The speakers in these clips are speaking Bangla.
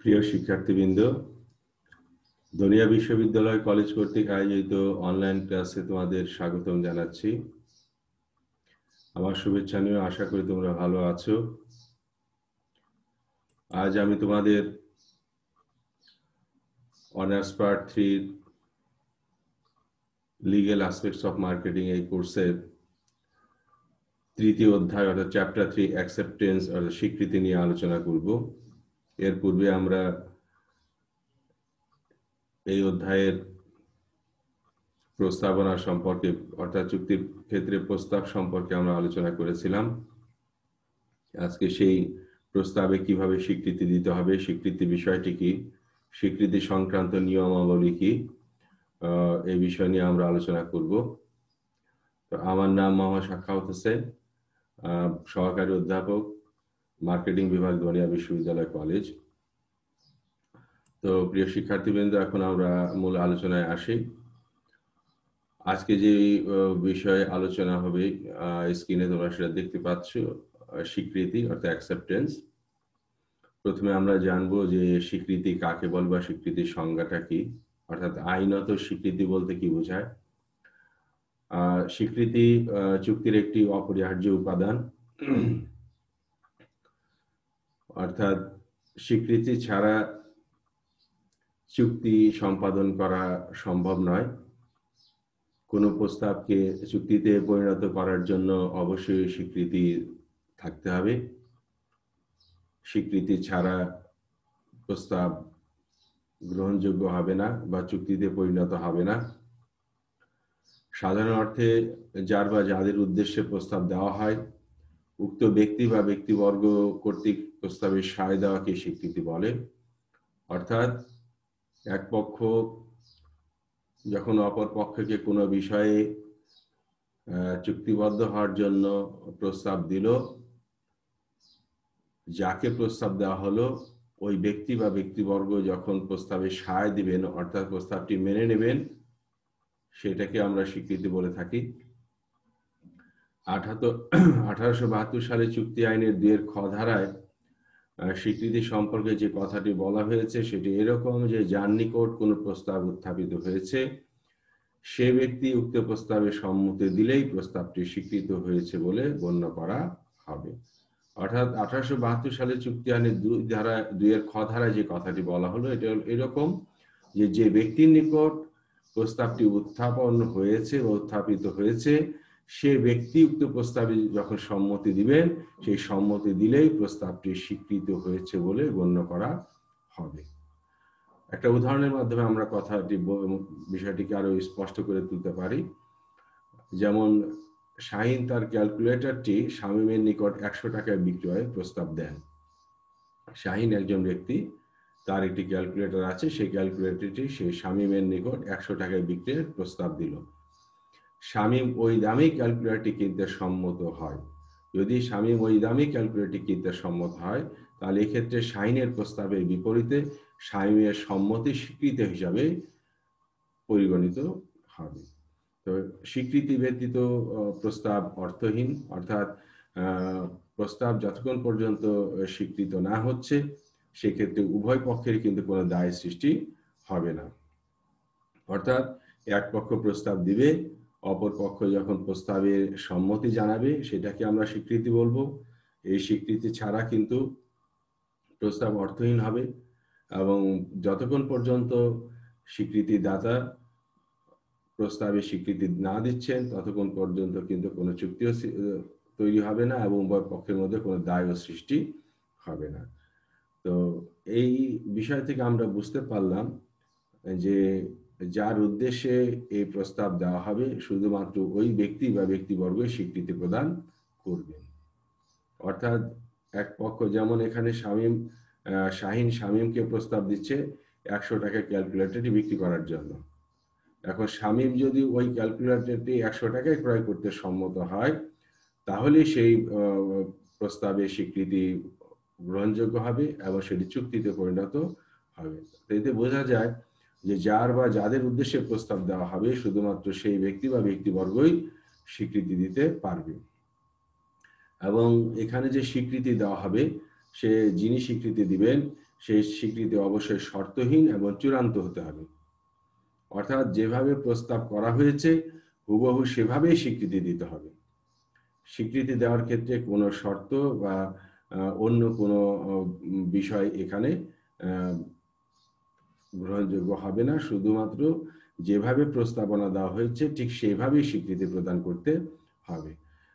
প্রিয় শিক্ষার্থীবৃন্দ, দনিয়া বিশ্ববিদ্যালয় কলেজ কর্তৃক আয়োজিত অনলাইন ক্লাসে তোমাদের স্বাগতম জানাচ্ছি। আমার শুভেচ্ছা নিয়ে আশা করি তোমরা ভালো আছো। আজ আমি তোমাদের honours part 3 legal aspects of marketing এই কোর্সের তৃতীয় অধ্যায় অর্থাৎ চ্যাপ্টার 3 অ্যাকসেপ্টেন্স অর্থাৎ স্বীকৃতি নিয়ে আলোচনা করব। এর পূর্বে আমরা এই অধ্যায়ের প্রস্তাবনা সম্পর্কে অর্থাৎ চুক্তির ক্ষেত্রে প্রস্তাব সম্পর্কে আমরা আলোচনা করেছিলাম। আজকে সেই প্রস্তাবে কিভাবে স্বীকৃতি দিতে হবে, স্বীকৃতি বিষয়টি কি, স্বীকৃতি সংক্রান্ত নিয়মাবলী কি, এই বিষয় নিয়ে আমরা আলোচনা করব। তো আমার নাম মোহাম্মদ সাখাওয়াত হোসেন, সহকারী অধ্যাপক, মার্কেটিং বিভাগ, দনিয়া বিশ্ববিদ্যালয় কলেজ। তো প্রিয় শিক্ষার্থীবৃন্দ, এখন আমরা মূল আলোচনায় আসি। আজকে যে বিষয়ে আলোচনা হবে স্ক্রিনে তোমরা সেটা দেখতে পাচ্ছ, স্বীকৃতি অর্থাৎ অ্যাকসেপ্টেন্স। প্রথমে আমরা জানবো যে স্বীকৃতি কাকে বলে বা স্বীকৃতির সংজ্ঞাটা কি, অর্থাৎ আইনত স্বীকৃতি বলতে কি বোঝায়। স্বীকৃতি চুক্তির একটি অপরিহার্য উপাদান, অর্থাৎ স্বীকৃতি ছাড়া চুক্তি সম্পাদন করা সম্ভব নয়। কোনো প্রস্তাবকে চুক্তিতে পরিণত করার জন্য অবশ্যই স্বীকৃতি থাকতে হবে। স্বীকৃতি ছাড়া প্রস্তাব গ্রহণযোগ্য হবে না বা চুক্তিতে পরিণত হবে না। সাধারণ অর্থে যার বা যাদের উদ্দেশ্যে প্রস্তাব দেওয়া হয়, উক্ত ব্যক্তি বা ব্যক্তিবর্গ কর্তৃক প্রস্তাবে সায় দেওয়াকে স্বীকৃতি বলে। অর্থাৎ এক পক্ষ যখন অপর পক্ষকে কোনো বিষয়ে চুক্তিবদ্ধ হওয়ার জন্য প্রস্তাব দিল, যাকে প্রস্তাব দেওয়া হলো ওই ব্যক্তি বা ব্যক্তিবর্গ যখন প্রস্তাবে সায় দিবেন অর্থাৎ প্রস্তাবটি মেনে নেবেন, সেটাকে আমরা স্বীকৃতি বলে থাকি। 1872 সালে চুক্তি আইনের 2 খ ধারায় স্বীকৃতি সম্পর্কে যে কথাটি বলা হয়েছে সেটি এরকম যে যার নিকট কোনো প্রস্তাব উত্থাপিত হয়েছে সে ব্যক্তি উক্ত প্রস্তাবে সম্মতি দিলেই প্রস্তাবটি স্বীকৃত হয়েছে বলে গণ্য করা হবে। অর্থাৎ 1872 সালে চুক্তি আইনের 2 খ ধারায় যে কথাটি বলা হলো এটা এরকম যে যে ব্যক্তির নিকট প্রস্তাবটি উত্থাপন হয়েছে বা উত্থাপিত হয়েছে সে ব্যক্তি উক্ত প্রস্তাবে যখন সম্মতি দিবেন সেই সম্মতি দিলেই প্রস্তাবটি স্বীকৃত হয়েছে বলে গণ্য করা হবে। একটা উদাহরণের মাধ্যমে আমরা বিষয়টিকে আরো স্পষ্ট করে তুলতে পারি। যেমন শাহিন তার ক্যালকুলেটরটি শামীমের নিকট 100 টাকায় বিক্রয়ের প্রস্তাব দেন। শাহিন একজন ব্যক্তি, তার একটি ক্যালকুলেটর আছে, সেই ক্যালকুলেটরটি সে শামীমের নিকট 100 টাকায় বিক্রয়ের প্রস্তাব দিল। শামীম ওই দামি ক্যালকুলেটরটি কিনতে সম্মত হয়। যদি শামীম ওই দামি ক্যালকুলেটরটি কিনতে সম্মত হয় তাহলে এক্ষেত্রে শাহিনের প্রস্তাবের বিপরীতে শামীমের সম্মতি স্বীকৃত হিসাবে পরিগণিত হবে। তো স্বীকৃতি ব্যতীত প্রস্তাব অর্থহীন, অর্থাৎ প্রস্তাব যতক্ষণ পর্যন্ত স্বীকৃত না হচ্ছে সেক্ষেত্রে উভয় পক্ষের কিন্তু কোনো দায় সৃষ্টি হবে না। অর্থাৎ এক পক্ষ প্রস্তাব দিবে, অপর পক্ষ যখন প্রস্তাবের সম্মতি জানাবে সেটাকে আমরা স্বীকৃতি বলবো। এই স্বীকৃতি ছাড়া কিন্তু প্রস্তাব অর্থহীন হবে এবং যতক্ষণ পর্যন্ত স্বীকৃতি দাতা প্রস্তাবে স্বীকৃতি না দিচ্ছেন ততক্ষণ পর্যন্ত কিন্তু কোনো চুক্তিও তৈরি হবে না এবং উভয় পক্ষের মধ্যে কোনো দায়ও সৃষ্টি হবে না। তো এই বিষয় থেকে আমরা বুঝতে পারলাম যে যার উদ্দেশ্যে এই প্রস্তাব দেওয়া হবে শুধুমাত্র ওই ব্যক্তি বা ব্যক্তিবর্গই স্বীকৃতি প্রদান করবেন। অর্থাৎ এক পক্ষ, যেমন এখানে শাহিন শামীমকে প্রস্তাব দিচ্ছে 100 টাকা ক্যালকুলেটরটি বিক্রি করার জন্য। এখন শামীম যদি ওই ক্যালকুলেটরটি 100 টাকায় ক্রয় করতে সম্মত হয় তাহলে সেই প্রস্তাবে স্বীকৃতি গ্রহণযোগ্য হবে এবং সেটি চুক্তিতে পরিণত হবে। এতে বোঝা যায় যে যার বা যাদের উদ্দেশ্যে প্রস্তাব দেওয়া হবে শুধুমাত্র সেই ব্যক্তি বা ব্যক্তিবর্গই স্বীকৃতি দিতে পারবে এবং এখানে যে স্বীকৃতি দেওয়া হবে যিনি স্বীকৃতি দিবেন সেই স্বীকৃতি অবশ্যই শর্তহীন এবং চূড়ান্ত হতে হবে। অর্থাৎ যেভাবে প্রস্তাব করা হয়েছে হুবহু সেভাবেই স্বীকৃতি দিতে হবে। স্বীকৃতি দেওয়ার ক্ষেত্রে কোনো শর্ত বা অন্য কোনো বিষয় এখানে গ্রহণযোগ্য হবে না। শুধুমাত্র যেভাবে প্রস্তাবনা দেওয়া হয়েছে ঠিক সেইভাবেই স্বীকৃতি প্রদান করতে হবে।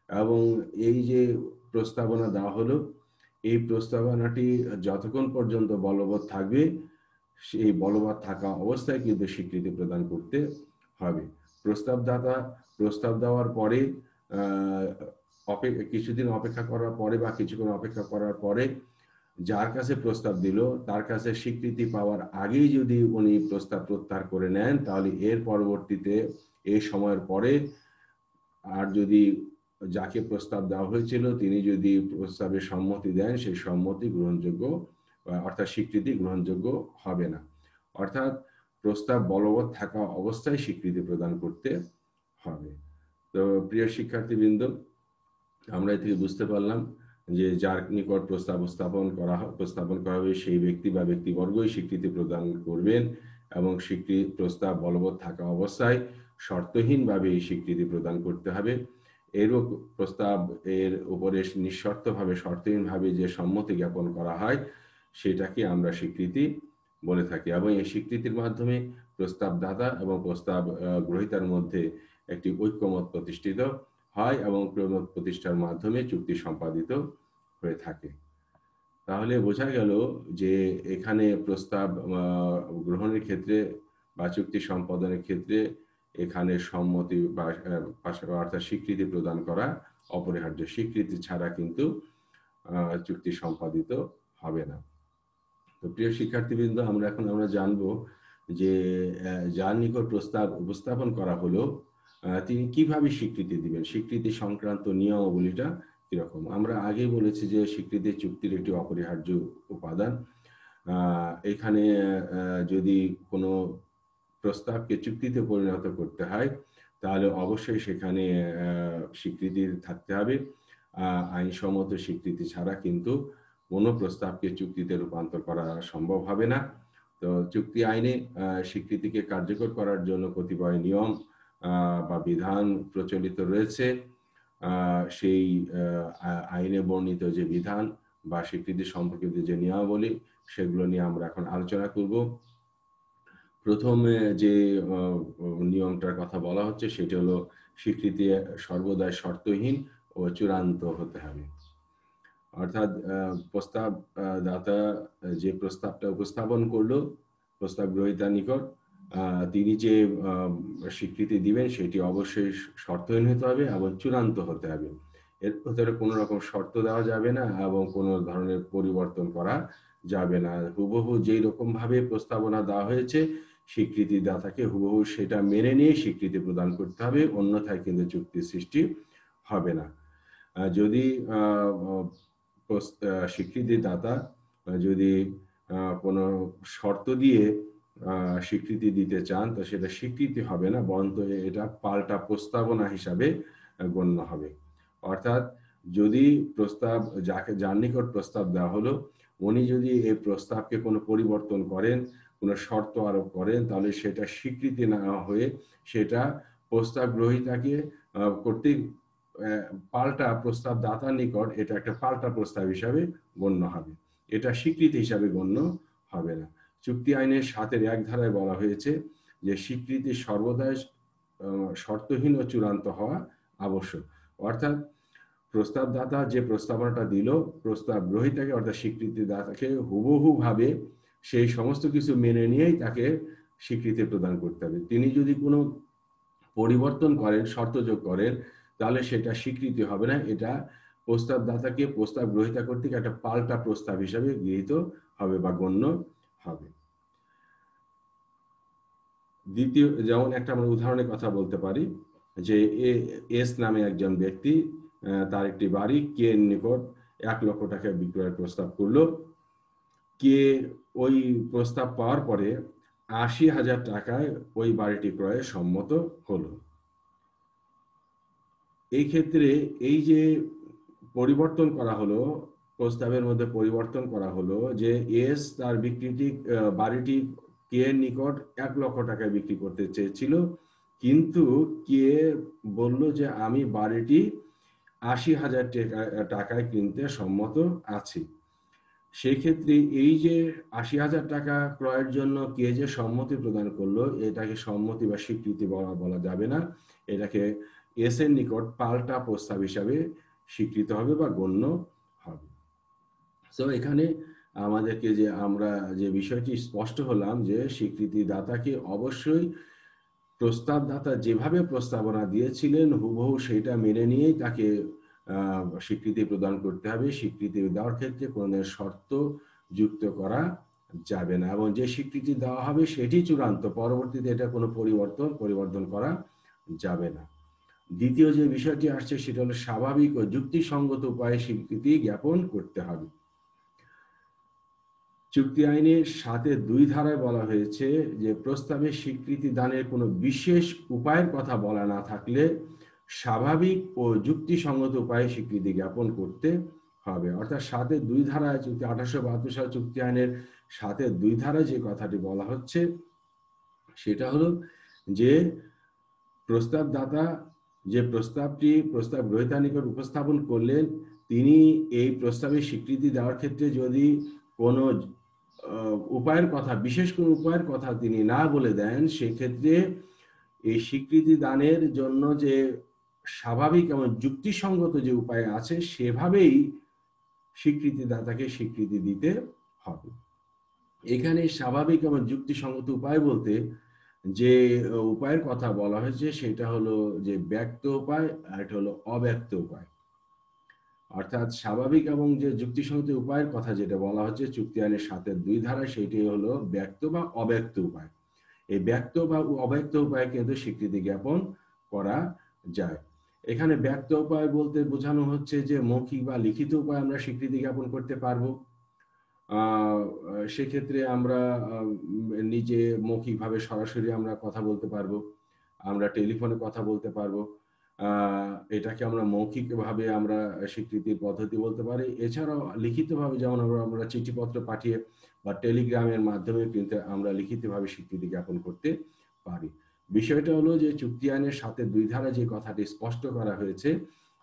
এবং এই যে প্রস্তাবনা দেওয়া হলো, এই প্রস্তাবনাটি যতক্ষণ পর্যন্ত বলবৎ থাকবে সেই বলবৎ থাকা অবস্থায় কিন্তু স্বীকৃতি প্রদান করতে হবে। প্রস্তাবদাতা প্রস্তাব দেওয়ার পরে কিছুদিন অপেক্ষা করার পরে বা কিছুক্ষণ অপেক্ষা করার পরে যার কাছে প্রস্তাব দিল তার কাছে স্বীকৃতি পাওয়ার আগেই যদি উনি প্রস্তাব প্রত্যাহার করে নেন, তাহলে এর পরবর্তীতে এই সময়ের পরে আর যদি যাকে প্রস্তাব দেওয়া হয়েছিল তিনি যদি প্রস্তাবে সম্মতি দেন, সেই সম্মতি গ্রহণযোগ্য অর্থাৎ স্বীকৃতি গ্রহণযোগ্য হবে না। অর্থাৎ প্রস্তাব বলবৎ থাকা অবস্থায় স্বীকৃতি প্রদান করতে হবে। তো প্রিয় শিক্ষার্থীবৃন্দ, আমরা এ থেকে বুঝতে পারলাম যে যার নিকট প্রস্তাবন করা হবে সেই ব্যক্তি বা ব্যক্তিবর্গই স্বীকৃতি প্রদান করবেন এবং প্রস্তাব বলবৎ থাকা অবস্থায় শর্তহীনভাবে এই স্বীকৃতি প্রদান করতে হবে। এরও প্রস্তাব এর উপরে নিঃশর্তভাবে শর্তহীনভাবে যে সম্মতি জ্ঞাপন করা হয় সেটাকে আমরা স্বীকৃতি বলে থাকি এবং এই স্বীকৃতির মাধ্যমে প্রস্তাবদাতা এবং প্রস্তাব গ্রহীতার মধ্যে একটি ঐক্যমত প্রতিষ্ঠিত হয় এবং ঐক্যমত প্রতিষ্ঠার মাধ্যমে চুক্তি সম্পাদিত হয়ে থাকে। তাহলে বোঝা গেল যে এখানে প্রস্তাব গ্রহণের ক্ষেত্রে বা চুক্তি সম্পাদনের ক্ষেত্রে এখানে সম্মতি বা অর্থাৎ স্বীকৃতি প্রদান করা অপরিহার্য। স্বীকৃতি ছাড়া কিন্তু চুক্তি সম্পাদিত হবে না। তো প্রিয় শিক্ষার্থীবৃন্দ, আমরা জানবো যে যার নিকট প্রস্তাব উপস্থাপন করা হলো তিনি কিভাবে স্বীকৃতি দিবেন, স্বীকৃতি সংক্রান্ত নিয়মাবলীটা কিরকম। আমরা আগে বলেছি যে স্বীকৃতি চুক্তির একটি অপরিহার্য উপাদান। এখানে যদি কোনো প্রস্তাবকে চুক্তিতে পরিণত করতে হয় তাহলে অবশ্যই সেখানে স্বীকৃতি থাকতে হবে। আইনসম্মত স্বীকৃতি ছাড়া কিন্তু কোনো প্রস্তাবকে চুক্তিতে রূপান্তর করা সম্ভব হবে না। তো চুক্তি আইনে স্বীকৃতিকে কার্যকর করার জন্য কতিপয় নিয়ম বা বিধান প্রচলিত রয়েছে। সেই আইনে বর্ণিত যে বিধান বা স্বীকৃতি সম্পর্কিত যে নিয়মাবলী সেগুলো নিয়ে আমরা এখন আলোচনা করব। প্রথমে যে নিয়মটার কথা বলা হচ্ছে সেটি হলো স্বীকৃতি সর্বদাই শর্তহীন ও চূড়ান্ত হতে হবে। অর্থাৎ প্রস্তাব দাতা যে প্রস্তাবটা উপস্থাপন করলো প্রস্তাব গ্রহীতার নিকট, তিনি যে স্বীকৃতি দিবেন সেটি অবশ্যই শর্তহীন হতে হবে এবং চূড়ান্ত হতে হবে। এর ভিতরে কোনো রকম শর্ত দেওয়া যাবে না এবং কোনো ধরনের পরিবর্তন করা যাবে না। হুবহু যেই রকম ভাবে প্রস্তাবনা দেওয়া হয়েছে স্বীকৃতি দাতাকে হুবহু সেটা মেনে নিয়ে স্বীকৃতি প্রদান করতে হবে, অন্যথায় কিন্তু চুক্তির সৃষ্টি হবে না। যদি স্বীকৃতি দাতা যদি কোনো শর্ত দিয়ে স্বীকৃতি দিতে চান তো সেটা স্বীকৃতি হবে না, বরঞ্চ এটা পাল্টা প্রস্তাবনা হিসাবে গণ্য হবে। অর্থাৎ যদি প্রস্তাব যার নিকট প্রস্তাব দেওয়া হলো উনি যদি এই প্রস্তাবকে কোনো পরিবর্তন করেন, কোনো শর্ত আরোপ করেন, তাহলে সেটা স্বীকৃতি না হয়ে সেটা প্রস্তাব গ্রহীতাকে কর্তৃক পাল্টা প্রস্তাব দাতার নিকট এটা একটা পাল্টা প্রস্তাব হিসাবে গণ্য হবে, এটা স্বীকৃতি হিসাবে গণ্য হবে না। চুক্তি আইনের 7-1 ধারায় বলা হয়েছে যে স্বীকৃতি সর্বদাই শর্তহীন ও চূড়ান্ত হওয়া আবশ্যক। অর্থাৎ প্রস্তাব দাতা যে প্রস্তাবনাটা দিল প্রস্তাব গ্রহীতাকে অর্থাৎ স্বীকৃতি দাতাকে হুবহু ভাবে সেই সমস্ত কিছু মেনে নিয়েই তাকে স্বীকৃতি প্রদান করতে হবে। তিনি যদি কোনো পরিবর্তন করেন, শর্ত যোগ করেন, তাহলে সেটা স্বীকৃতি হবে না, এটা প্রস্তাব দাতাকে প্রস্তাব গ্রহীতা কর্তৃক একটা পাল্টা প্রস্তাব হিসাবে গৃহীত হবে বা গণ্য হবে। দ্বিতীয়, যেমন একটা আমরা উদাহরণের কথা বলতে পারি যে এস নামে একজন ব্যক্তি তার একটি বাড়ি কে নিকট 1 লক্ষ টাকা বিক্রয়ের প্রস্তাব করলো। কে ওই প্রস্তাব পাওয়ার পরে 80,000 টাকায় ওই বাড়িটি ক্রয়ে সম্মত হলো। এই ক্ষেত্রে এই যে পরিবর্তন করা হলো প্রস্তাবের মধ্যে পরিবর্তন করা হলো যে এস তার বাড়িটি কে এর নিকট 1 লক্ষ টাকায় বিক্রি করতে চেয়েছিল, কিন্তু কে বলল যে আমি বাড়িটি 80,000 টাকায় কিনতে সম্মত আছি। সেই ক্ষেত্রে এই যে 80,000 টাকা ক্রয়ের জন্য কে যে সম্মতি প্রদান করলো, এটাকে সম্মতি বা স্বীকৃতি বলা যাবে না। এটাকে এস এর নিকট পাল্টা প্রস্তাব হিসাবে স্বীকৃত হবে বা গণ্য হবে। তো এখানে আমাদেরকে যে আমরা যে বিষয়টি স্পষ্ট হলাম যে স্বীকৃতি দাতাকে অবশ্যই প্রস্তাবদাতা যেভাবে প্রস্তাবনা দিয়েছিলেন হুবহু সেটা মেনে নিয়েই তাকে স্বীকৃতি প্রদান করতে হবে। স্বীকৃতি দেওয়ার ক্ষেত্রে কোনো শর্ত যুক্ত করা যাবে না, এবং যে স্বীকৃতি দেওয়া হবে সেটি চূড়ান্ত, পরবর্তীতে এটা কোনো পরিবর্তন করা যাবে না। দ্বিতীয় যে বিষয়টি আসছে সেটা হলো স্বাভাবিক ও যুক্তিসঙ্গত উপায়ে স্বীকৃতি জ্ঞাপন করতে হবে। চুক্তি আইনের 7(2) ধারায় বলা হয়েছে যে প্রস্তাবের স্বীকৃতি দানের কোনো বিশেষ উপায়ের কথা বলা না থাকলে স্বাভাবিক ও যুক্তিসঙ্গত উপায়ে স্বীকৃতি জ্ঞাপন করতে হবে। অর্থাৎ 7(2) ধারায় 1872 সাল চুক্তি আইনের 7(2) ধারায় যে কথাটি বলা হচ্ছে সেটা হলো যে প্রস্তাবদাতা যে প্রস্তাব গ্রহীতার নিকট উপস্থাপন করলেন, তিনি এই প্রস্তাবের স্বীকৃতি দেওয়ার ক্ষেত্রে যদি কোনো উপায়ের কথা, বিশেষ কোনো উপায়ের কথা তিনি না বলে দেন, সেক্ষেত্রে এই স্বীকৃতি দানের জন্য যে স্বাভাবিক এবং যুক্তিসঙ্গত যে উপায় আছে সেভাবেই স্বীকৃতিদাতাকে স্বীকৃতি দিতে হবে। এখানে স্বাভাবিক এবং যুক্তিসঙ্গত উপায় বলতে যে উপায়ের কথা বলা হয়েছে সেটা হলো যে ব্যক্ত উপায়, আর এটা হলো অব্যক্ত উপায়। অর্থাৎ স্বাভাবিক এবং যে যুক্তিসঙ্গত উপায়ের কথা যেটা বলা হচ্ছে চুক্তি আইনের 7(2) ধারায়, সেটি হলো ব্যক্ত বা অব্যক্ত উপায়। এই ব্যক্ত বা অব্যক্ত উপায় কিন্তু স্বীকৃতি জ্ঞাপন করা যায়। এখানে ব্যক্ত উপায় বলতে বোঝানো হচ্ছে যে মৌখিক বা লিখিত উপায় আমরা স্বীকৃতি জ্ঞাপন করতে পারবো। সেক্ষেত্রে আমরা নিজে মৌখিকভাবে সরাসরি আমরা কথা বলতে পারবো, আমরা টেলিফোনে কথা বলতে পারবো, এটাকে আমরা মৌখিকভাবে আমরা স্বীকৃতির পদ্ধতি বলতে পারি। এছাড়াও লিখিতভাবে যেমন আমরা চিঠিপত্র পাঠিয়ে বা টেলিগ্রামের মাধ্যমে কিন্তু আমরা লিখিতভাবে স্বীকৃতি জ্ঞাপন করতে পারি। বিষয়টা হলো যে চুক্তি আইনের 7(2) ধারা যে কথাটি স্পষ্ট করা হয়েছে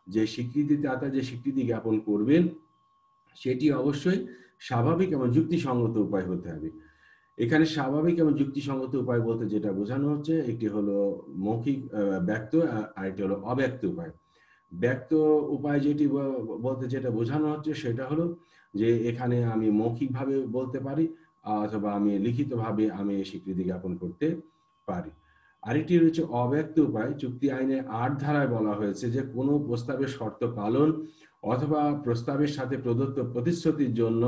যে স্বীকৃতিদাতা যে স্বীকৃতি জ্ঞাপন করবেন সেটি অবশ্যই স্বাভাবিক এবং যুক্তিসঙ্গত উপায় হতে হবে। এখানে স্বাভাবিক এবং যুক্তিসঙ্গত উপায় বলতে যেটা বোঝানো হচ্ছে, একটি হলো মৌখিক ব্যক্ত, আর একটি হলো অব্যক্ত উপায়। ব্যক্ত উপায় যেটি বলতে যেটা বোঝানো হচ্ছে সেটা হলো যে এখানে আমি মৌখিকভাবে বলতে পারি অথবা আমি লিখিতভাবে আমি স্বীকৃতি জ্ঞাপন করতে পারি। আরেকটি রয়েছে অব্যক্ত উপায়। চুক্তি আইনের 8 ধারায় বলা হয়েছে যে কোনো প্রস্তাবের শর্ত পালন অথবা প্রস্তাবের সাথে প্রদত্ত প্রতিশ্রুতির জন্য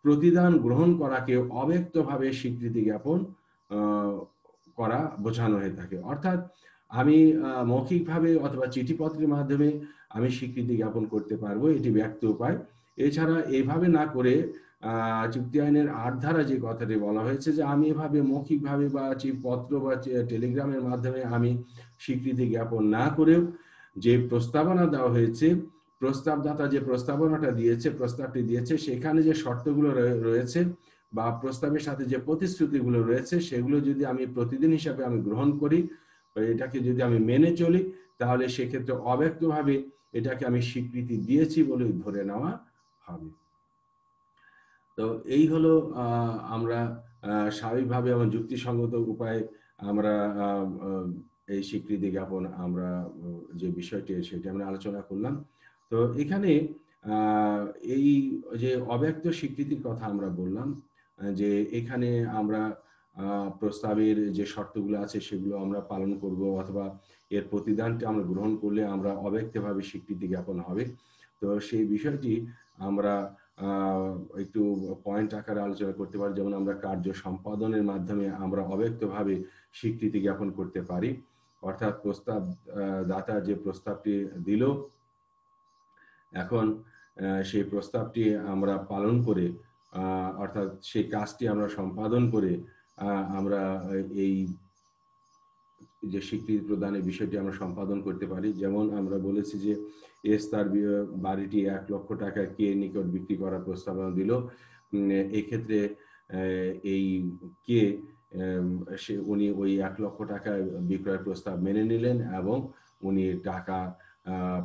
প্রতিদান গ্রহণ করাকে অব্যক্তভাবে স্বীকৃতি জ্ঞাপন করা বোঝানো হয়ে থাকে। অর্থাৎ আমি মৌখিকভাবে অথবা চিঠিপত্রের মাধ্যমে আমি স্বীকৃতি জ্ঞাপন করতে পারবো, এটি ব্যক্ত উপায়। এছাড়া এইভাবে না করে চুক্তি আইনের 8 ধারা যে কথাটি বলা হয়েছে যে আমি এভাবে মৌখিকভাবে বা পত্র বা টেলিগ্রামের মাধ্যমে আমি স্বীকৃতি জ্ঞাপন না করেও যে প্রস্তাবনা দেওয়া হয়েছে, প্রস্তাবদাতা যে প্রস্তাবটি দিয়েছে সেখানে যে শর্তগুলো রয়েছে বা প্রস্তাবের সাথে যে প্রতিশ্রুতিগুলো রয়েছে সেগুলো যদি আমি প্রতিদিন হিসাবে আমি গ্রহণ করি, এটাকে যদি আমি মেনে চলি, তাহলে সেক্ষেত্রে অব্যক্তভাবে এটাকে আমি স্বীকৃতি দিয়েছি বলে ধরে নেওয়া হবে। তো এই হলো আমরা স্বাভাবিকভাবে এবং যুক্তিসঙ্গত উপায়ে আমরা এই স্বীকৃতি জ্ঞাপন আমরা যে বিষয়টি সেটি আমরা আলোচনা করলাম। তো এখানে এই যে অব্যক্ত স্বীকৃতির কথা আমরা বললাম, যে এখানে আমরা প্রস্তাবের যে শর্তগুলো আছে সেগুলো আমরা পালন করব অথবা এর প্রতিদানটা আমরা গ্রহণ করলে আমরা অব্যক্তভাবে স্বীকৃতি জ্ঞাপন হবে। তো সেই বিষয়টি আমরা একটু পয়েন্ট আকারে আলোচনা করতে পারি। যেমন আমরা কার্য সম্পাদনের মাধ্যমে আমরা অব্যক্তভাবে স্বীকৃতি জ্ঞাপন করতে পারি। অর্থাৎ প্রস্তাব দাতা যে প্রস্তাবটি দিল, এখন সেই প্রস্তাবটি আমরা পালন করে অর্থাৎ সেই কাজটি আমরা সম্পাদন করে আমরা এই যে স্বীকৃতি প্রদানের বিষয়টি আমরা সম্পাদন করতে পারি। যেমন আমরা বলেছি যে এস তার বাড়িটি 1 লক্ষ টাকায় কে নিকট বিক্রি করার প্রস্তাবনা দিল। এক্ষেত্রে এই কে উনি ওই 1 লক্ষ টাকায় বিক্রয়ের প্রস্তাব মেনে নিলেন এবং উনি টাকা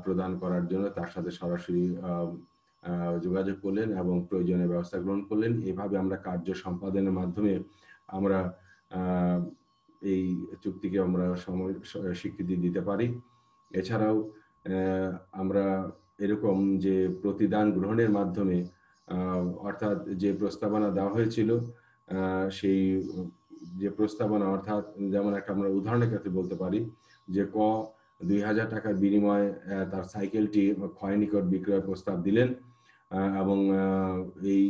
প্রদান করার জন্য তার সাথে সরাসরি যোগাযোগ করলেন এবং প্রয়োজনীয় ব্যবস্থা গ্রহণ করলেন। এভাবে আমরা কার্য সম্পাদনের মাধ্যমে আমরা এই চুক্তিকে আমরা স্বীকৃতি দিতে পারি। এছাড়াও আমরা এরকম যে প্রতিদান গ্রহণের মাধ্যমে অর্থাৎ যে প্রস্তাবনা দেওয়া হয়েছিল সেই যে প্রস্তাবনা অর্থাৎ যেমন একটা আমরা উদাহরণের ক্ষেত্রে বলতে পারি যে 2000 টাকার বিনিময়ে তার সাইকেলটি ক্ষয় নিকট বিক্রয়ের প্রস্তাব দিলেন এবং এই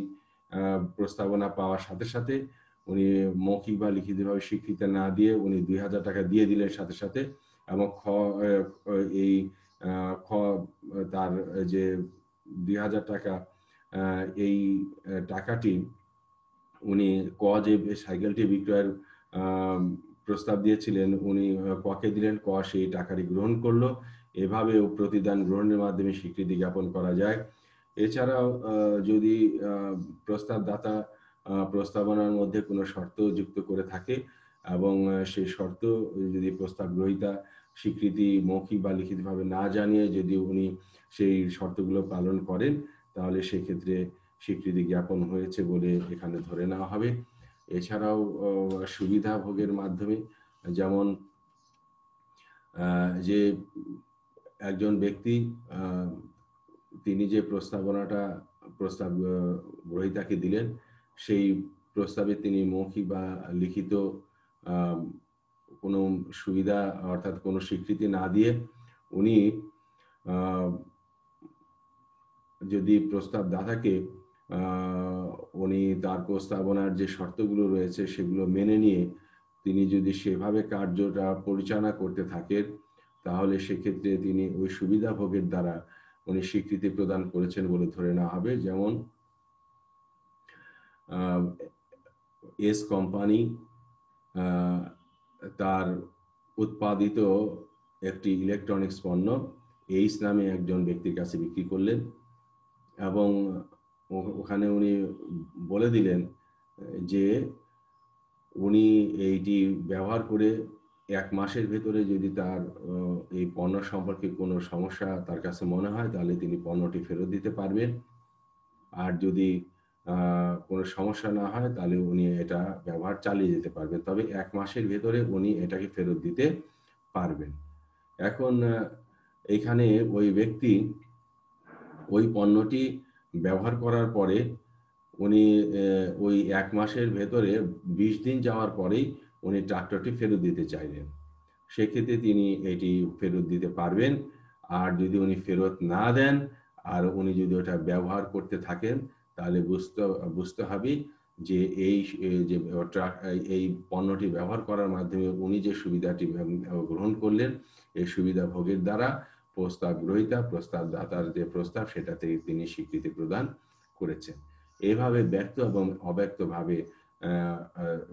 প্রস্তাবনা পাওয়ার সাথে সাথে উনি মৌখিক বা লিখিতভাবে স্বীকৃতি না দিয়ে উনি 2000 টাকা দিয়ে দিলেন সাথে সাথে এবং এই তার যে 2000 টাকা এই টাকাটি উনি যে সাইকেলটি বিক্রয়ের প্রস্তাব দিয়েছিলেন উনি ককে দিলেন, সেই টাকাটি গ্রহণ করলো। এভাবেও প্রতিদান গ্রহণের মাধ্যমে স্বীকৃতি জ্ঞাপন করা যায়। এছাড়াও যদি প্রস্তাবদাতা প্রস্তাবনার মধ্যে কোনো শর্ত যুক্ত করে থাকে এবং সেই শর্ত যদি প্রস্তাব গ্রহীতা স্বীকৃতি মৌখিক বা লিখিতভাবে না জানিয়ে যদি উনি সেই শর্তগুলো পালন করেন তাহলে সেক্ষেত্রে স্বীকৃতি জ্ঞাপন হয়েছে বলে এখানে ধরে নেওয়া হবে। এছাড়াও সুবিধা ভোগের মাধ্যমে যেমন যে একজন ব্যক্তি তিনি যে প্রস্তাব গ্রহীতাকে দিলেন সেই প্রস্তাবে তিনি মৌখিক বা লিখিত কোনো সুবিধা অর্থাৎ কোনো স্বীকৃতি না দিয়ে উনি যদি প্রস্তাবদাতাকে উনি তার প্রস্তাবনার যে শর্তগুলো রয়েছে সেগুলো মেনে নিয়ে তিনি যদি সেভাবে কার্যটা পরিচালনা করতে থাকেন তাহলে সেক্ষেত্রে তিনি ওই সুবিধা ভোগের দ্বারা উনি স্বীকৃতি প্রদান করেছেন বলে ধরে নেওয়া হবে। যেমন এস কোম্পানি তার উৎপাদিত একটি ইলেকট্রনিক্স পণ্য এইচ নামে একজন ব্যক্তির কাছে বিক্রি করলেন এবং ওখানে উনি বলে দিলেন যে উনি এইটি ব্যবহার করে 1 মাসের ভেতরে যদি তার এই পণ্য সম্পর্কে কোনো সমস্যা তার কাছে মনে হয় তাহলে তিনি পণ্যটি ফেরত দিতে পারবেন, আর যদি কোনো সমস্যা না হয় তাহলে উনি এটা ব্যবহার চালিয়ে যেতে পারবেন, তবে 1 মাসের ভেতরে উনি এটাকে ফেরত দিতে পারবেন। এখন এখানে ওই ব্যক্তি ওই পণ্যটি ব্যবহার করার পরে উনি ওই 1 মাসের ভেতরে 20 দিন যাওয়ার পরেই উনি ট্রাক্টরটি ফেরত দিতে চাইলেন। সেক্ষেত্রে তিনি এটি ফেরত দিতে পারবেন। আর যদি উনি ফেরত না দেন আর উনি যদি ওটা ব্যবহার করতে থাকেন তাহলে বুঝতে হবে যে এই পণ্যটি ব্যবহার করার মাধ্যমে উনি যে সুবিধাটি গ্রহণ করলেন এই সুবিধা ভোগের দ্বারা প্রস্তাব গ্রহীতা প্রস্তাবদাতার যে প্রস্তাব সেটাতে তিনি স্বীকৃতি প্রদান করেছেন। এভাবে ব্যক্ত এবং অব্যক্তভাবে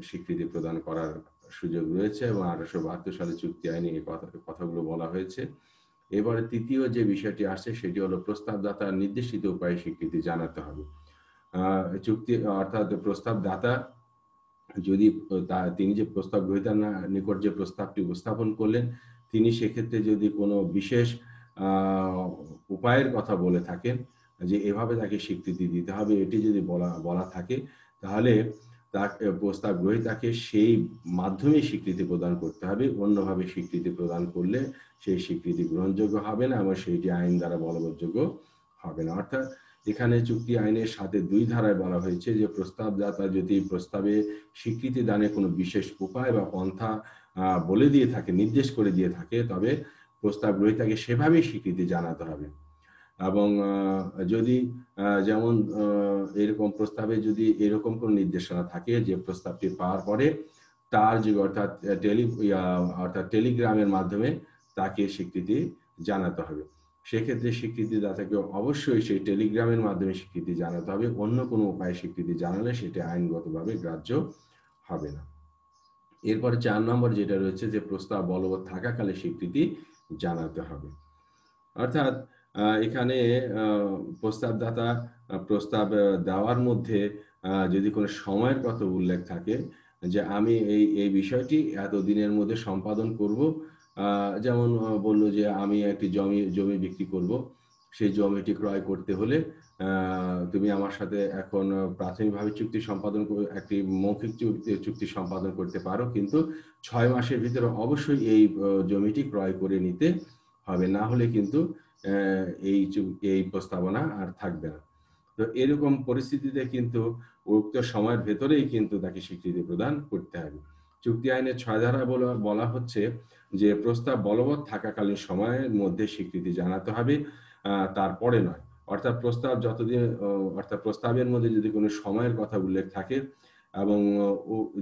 স্বীকৃতি প্রদান করার সুযোগ রয়েছে এবং 1872 সালে চুক্তি আইনে এই কথাগুলো বলা হয়েছে। এবারে তৃতীয় যে বিষয়টি আসছে সেটি হলো প্রস্তাবদাতার নির্দেশিত উপায়ে স্বীকৃতি জানাতে হবে। চুক্তি অর্থাৎ প্রস্তাবদাতা যদি তিনি যে প্রস্তাব গ্রহীতার নিকট যে প্রস্তাবটি উপস্থাপন করলেন তিনি সেক্ষেত্রে যদি কোনো বিশেষ উপায়ের কথা বলে থাকেন যে এভাবে তাকে স্বীকৃতি দিতে হবে এটি যদি বলা থাকে তাহলে প্রস্তাব গ্রহীতাকে সেই মাধ্যমে স্বীকৃতি প্রদান করতে হবে, অন্যভাবে স্বীকৃতি প্রদান করলে সেই স্বীকৃতি গ্রহণযোগ্য হবে না এবং সেইটি আইন দ্বারা বলবৎযোগ্য হবে না। অর্থাৎ এখানে চুক্তি আইনের সাথে 2 ধারায় বলা হয়েছে যে প্রস্তাবদাতা যদি প্রস্তাবে স্বীকৃতি দানে কোনো বিশেষ উপায় বা পন্থা বলে দিয়ে থাকে নির্দেশ করে দিয়ে থাকে তবে প্রস্তাব গ্রহীতাকে সেভাবেই স্বীকৃতি জানাতে হবে। এবং যদি যেমন এরকম প্রস্তাবে যদি এরকম কোন নির্দেশনা থাকে যে প্রস্তাবটি পাওয়ার পরে তার যে অর্থাৎ টেলিগ্রামের মাধ্যমে তাকে স্বীকৃতি জানাতে হবে, সেক্ষেত্রে স্বীকৃতিদাতাকে অবশ্যই সেই টেলিগ্রামের মাধ্যমে স্বীকৃতি জানাতে হবে, অন্য কোনো উপায়ে স্বীকৃতি জানালে সেটা আইনগতভাবে গ্রাহ্য হবে না। এরপরে 4 নম্বর যেটা রয়েছে যে প্রস্তাব বলবৎ থাকাকালে স্বীকৃতি জানাতে হবে। অর্থাৎ এখানে প্রস্তাবদাতা প্রস্তাব দেওয়ার মধ্যে যদি কোনো সময়ের কথা উল্লেখ থাকে যে আমি এই বিষয়টি এতদিনের মধ্যে সম্পাদন করব, যেমন বলল যে আমি একটি জমি বিক্রি করব, সেই জমিটি ক্রয় করতে হলে তুমি আমার সাথে এখন প্রাথমিকভাবে চুক্তি সম্পাদন একটি মৌখিক চুক্তি সম্পাদন করতে পারো, কিন্তু 6 মাসের ভিতরে অবশ্যই এই জমিটি ক্রয় করে নিতে হবে, না হলে কিন্তু এই প্রস্তাবনা আর থাকবে না। তো এরকম পরিস্থিতিতে কিন্তু উক্ত সময়ের ভেতরেই কিন্তু তাকে স্বীকৃতি প্রদান করতে হবে। চুক্তি আইনের 6 ধারায় বলা হচ্ছে যে প্রস্তাব বলবৎ থাকাকালীন সময়ের মধ্যে স্বীকৃতি জানাতে হবে, তারপরে নয়। অর্থাৎ প্রস্তাবের মধ্যে যদি কোনো সময়ের কথা উল্লেখ থাকে এবং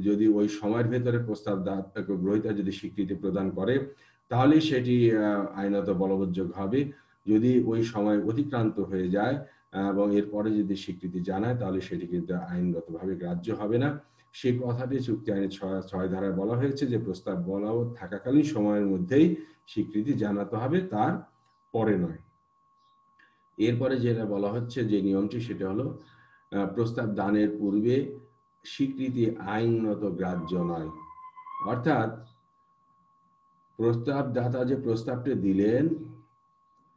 যদি ওই সময়ের ভেতরে প্রস্তাব গ্রহীতা যদি স্বীকৃতি প্রদান করে, তাহলেই সেটি আইনত বলবৎযোগ্য হবে। যদি ওই সময় অতিক্রান্ত হয়ে যায় এবং এরপরে যদি স্বীকৃতি জানায়, তাহলে সেটি কিন্তু আইনগতভাবে গ্রাহ্য হবে না। সেই কথাটি চুক্তি আইনের 6 ধারায় বলা হয়েছে যে প্রস্তাব বলবৎ থাকাকালীন সময়ের মধ্যেই স্বীকৃতি জানাতে হবে, তার পরে নয়। এরপরে যেটা বলা হচ্ছে যে নিয়মটি, সেটা হলো প্রস্তাব দানের পূর্বে স্বীকৃতি আইনত গ্রাহ্য নয়। অর্থাৎ প্রস্তাবদাতা যে প্রস্তাবটি দিলেন,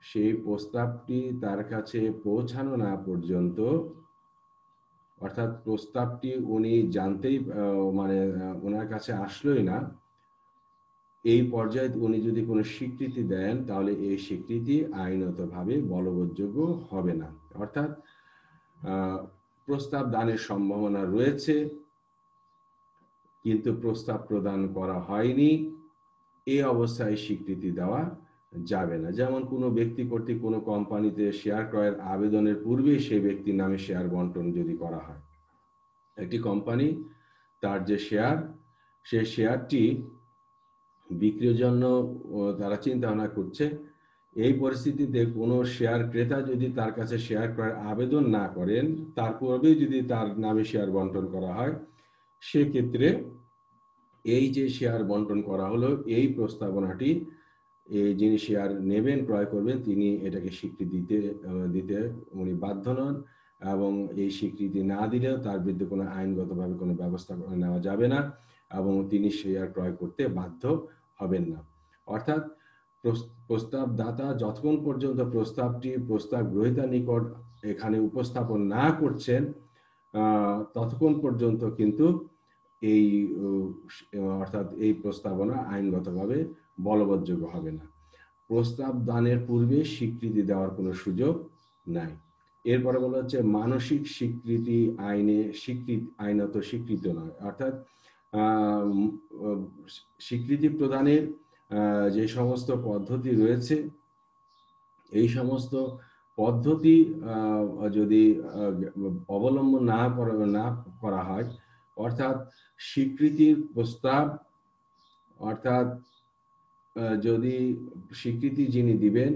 সেই প্রস্তাবটি তার কাছে পৌঁছানো না পর্যন্ত, অর্থাৎ প্রস্তাবটি উনি জানতেই মানে ওনার কাছে আসলোই না, এই পর্যায়ে উনি যদি কোনো স্বীকৃতি দেন, তাহলে এই স্বীকৃতি আইনতভাবে বলবৎযোগ্য হবে না। অর্থাৎ প্রস্তাব দানের সম্ভাবনা রয়েছে কিন্তু প্রস্তাব প্রদান করা হয়নি, এই অবস্থায় স্বীকৃতি দেওয়া যাবে না। যেমন কোনো ব্যক্তি কর্তৃক কোনো কোম্পানিতে শেয়ার ক্রয়ের আবেদনের পূর্বে সেই ব্যক্তির নামে শেয়ার বন্টন যদি করা হয়, একটি কোম্পানি তার যে শেয়ার, সেই শেয়ারটি বিক্রির জন্য তারা চিন্তা ভাবনা করছে, এই পরিস্থিতিতে কোনো শেয়ার ক্রেতা যদি তার কাছে শেয়ার ক্রয়ের আবেদন না করেন, তার পূর্বেই যদি তার নামে শেয়ার বন্টন করা হয়, সেক্ষেত্রে এই যে শেয়ার বন্টন করা হলো, এই প্রস্তাবনাটি যিনি শেয়ার নেবেন, ক্রয় করবেন, তিনি এটাকে স্বীকৃতি দিতে উনি বাধ্য নন, এবং এই স্বীকৃতি না দিলেও তার বিরুদ্ধে কোনো আইনগতভাবে কোনো ব্যবস্থা নেওয়া যাবে না এবং তিনি শেয়ার ক্রয় করতে বাধ্য হবেন না। অর্থাৎ প্রস্তাবদাতা যতক্ষণ পর্যন্ত প্রস্তাব গ্রহীতার নিকট এখানে উপস্থাপন না করছেন, ততক্ষণ পর্যন্ত কিন্তু এই অর্থাৎ এই প্রস্তাবনা আইনগতভাবে বলবৎযোগ্য হবে না। প্রস্তাব দানের পূর্বে স্বীকৃতি দেওয়ার কোনো সুযোগ নাই। এরপরে বলা হচ্ছে মানসিক স্বীকৃতি আইনত স্বীকৃত নয়। অর্থাৎ স্বীকৃতি প্রদানের যে সমস্ত পদ্ধতি রয়েছে, এই সমস্ত পদ্ধতি যদি অবলম্বন না করা হয়, অর্থাৎ স্বীকৃতির প্রস্তাব, অর্থাৎ যদি স্বীকৃতি যিনি দিবেন,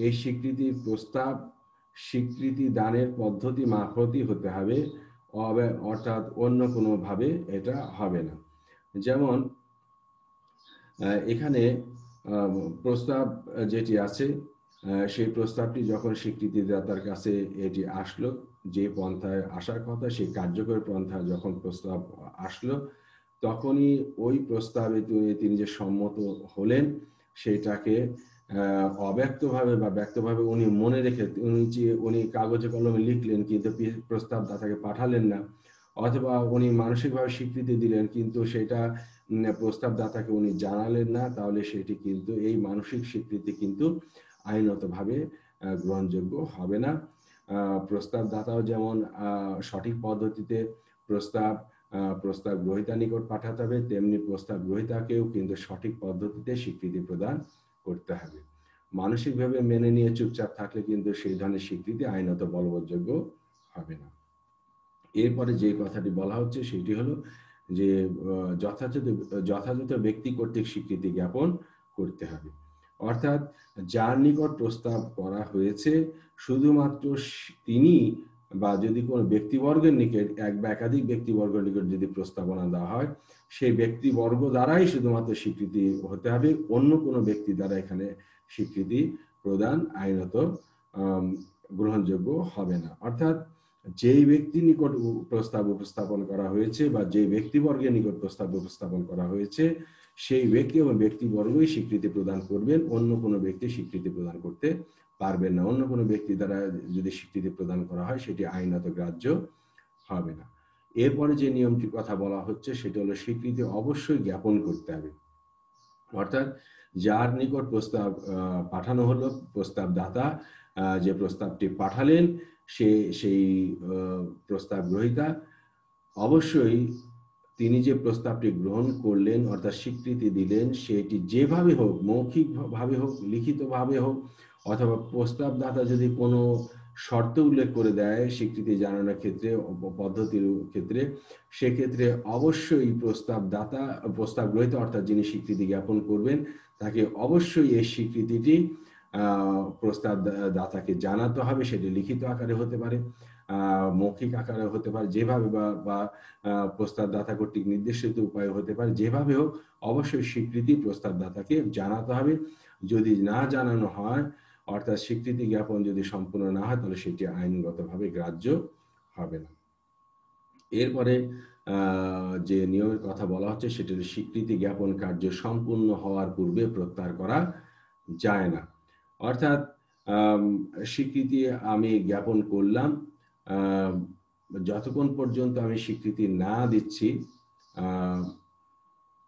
এই স্বীকৃতির প্রস্তাব স্বীকৃতি দানের পদ্ধতি মারফতই হতে হবে, অর্থাৎ অন্য কোনোভাবে এটা হবে না। যেমন এখানে প্রস্তাব যেটি আছে, সেই প্রস্তাবটি যখন স্বীকৃতিদাতার কাছে এটি আসলো, যে পন্থায় আসার কথা, সেই কার্যকর পন্থায় যখন প্রস্তাব আসলো, তখনই ওই প্রস্তাবে তিনি যে সম্মত হলেন, সেটাকে অব্যক্তভাবে বা ব্যক্তভাবে উনি মনে রেখে উনি কাগজে কলমে লিখলেন কিন্তু প্রস্তাবদাতাকে পাঠালেন না, অথবা উনি মানসিকভাবে স্বীকৃতি দিলেন কিন্তু সেটা প্রস্তাবদাতাকে উনি জানালেন না, তাহলে সেটি কিন্তু এই মানসিক স্বীকৃতি কিন্তু আইনতভাবে গ্রহণযোগ্য হবে না। প্রস্তাবদাতাও যেমন সঠিক পদ্ধতিতে প্রস্তাব গ্রহীতার নিকট পাঠাতে হবে, তেমনি প্রস্তাব গ্রহীতাকেও কিন্তু সঠিক পদ্ধতিতে স্বীকৃতি প্রদান করতে হবে। মানসিকভাবে মেনে নিয়ে চুপচাপ থাকলে কিন্তু সেই ধরনের স্বীকৃতি আইনত বলবৎযোগ্য হবে না। এরপরে যে কথাটি বলা হচ্ছে সেটি হলো যে যথাযথ ব্যক্তি কর্তৃক স্বীকৃতি জ্ঞাপন করতে হবে। অর্থাৎ যার নিকট প্রস্তাব করা হয়েছে, শুধুমাত্র তিনি বা যদি কোনো ব্যক্তিবর্গের নিকট এক বা একাধিক ব্যক্তিবর্গের নিকট যদি প্রস্তাবনা দেওয়া হয়, সেই ব্যক্তিবর্গ দ্বারাই শুধুমাত্র স্বীকৃতি হতে হবে, অন্য কোনো ব্যক্তি দ্বারা এখানে স্বীকৃতি প্রদান আইনত গ্রহণযোগ্য হবে না। অর্থাৎ যেই ব্যক্তির নিকট প্রস্তাব উপস্থাপন করা হয়েছে বা যে ব্যক্তিবর্গের নিকট প্রস্তাব উপস্থাপন করা হয়েছে সেই ব্যক্তি এবং ব্যক্তিবর্গই স্বীকৃতি প্রদান করবেন, অন্য কোনো ব্যক্তি স্বীকৃতি প্রদান করতে পারবেন না। অন্য কোনো ব্যক্তি দ্বারা যদি স্বীকৃতি প্রদান করা হয় সেটি আইনত গ্রাহ্য হবে না। এরপরে যে নিয়মটির কথা বলা হচ্ছে সেটা হলো স্বীকৃতি অবশ্যই জ্ঞাপন করতে হবে। অর্থাৎ যার নিকট প্রস্তাব পাঠানো হলো, প্রস্তাব দাতা যে প্রস্তাবটি পাঠালেন সেই প্রস্তাব গ্রহীতা অবশ্যই তিনি যে প্রস্তাবটি গ্রহণ করলেন অর্থাৎ স্বীকৃতি দিলেন সেটি যেভাবে হোক, মৌখিকভাবে হোক, লিখিতভাবে হোক, অথবা প্রস্তাব দাতা যদি কোনো শর্ত উল্লেখ করে দেয় স্বীকৃতি জানানোর ক্ষেত্রে, পদ্ধতির ক্ষেত্রে, সেক্ষেত্রে অবশ্যই প্রস্তাব গ্রহীতা অর্থাৎ যিনি স্বীকৃতি জ্ঞাপন করবেন তাকে অবশ্যই এই স্বীকৃতিটি প্রস্তাব দাতাকে জানাতে হবে। সেটি লিখিত আকারে হতে পারে, মৌখিক আকারে হতে পারে, যেভাবে বা প্রস্তাব দাতা কর্তৃক নির্দেশিত উপায় হতে পারে, যেভাবে হোক অবশ্যই স্বীকৃতি প্রস্তাব দাতাকে জানাতে হবে। যদি না জানানো হয় অর্থাৎ স্বীকৃতি জ্ঞাপন যদি সম্পূর্ণ না হয় তাহলে সেটি আইনগতভাবে গ্রাহ্য হবে না। এরপরে যে নিয়মের কথা বলা হচ্ছে সেটি স্বীকৃতি জ্ঞাপন কার্য সম্পূর্ণ হওয়ার পূর্বে প্রত্যাহার করা যায় না। অর্থাৎ স্বীকৃতি আমি জ্ঞাপন করলাম, যতক্ষণ পর্যন্ত আমি স্বীকৃতি না দিচ্ছি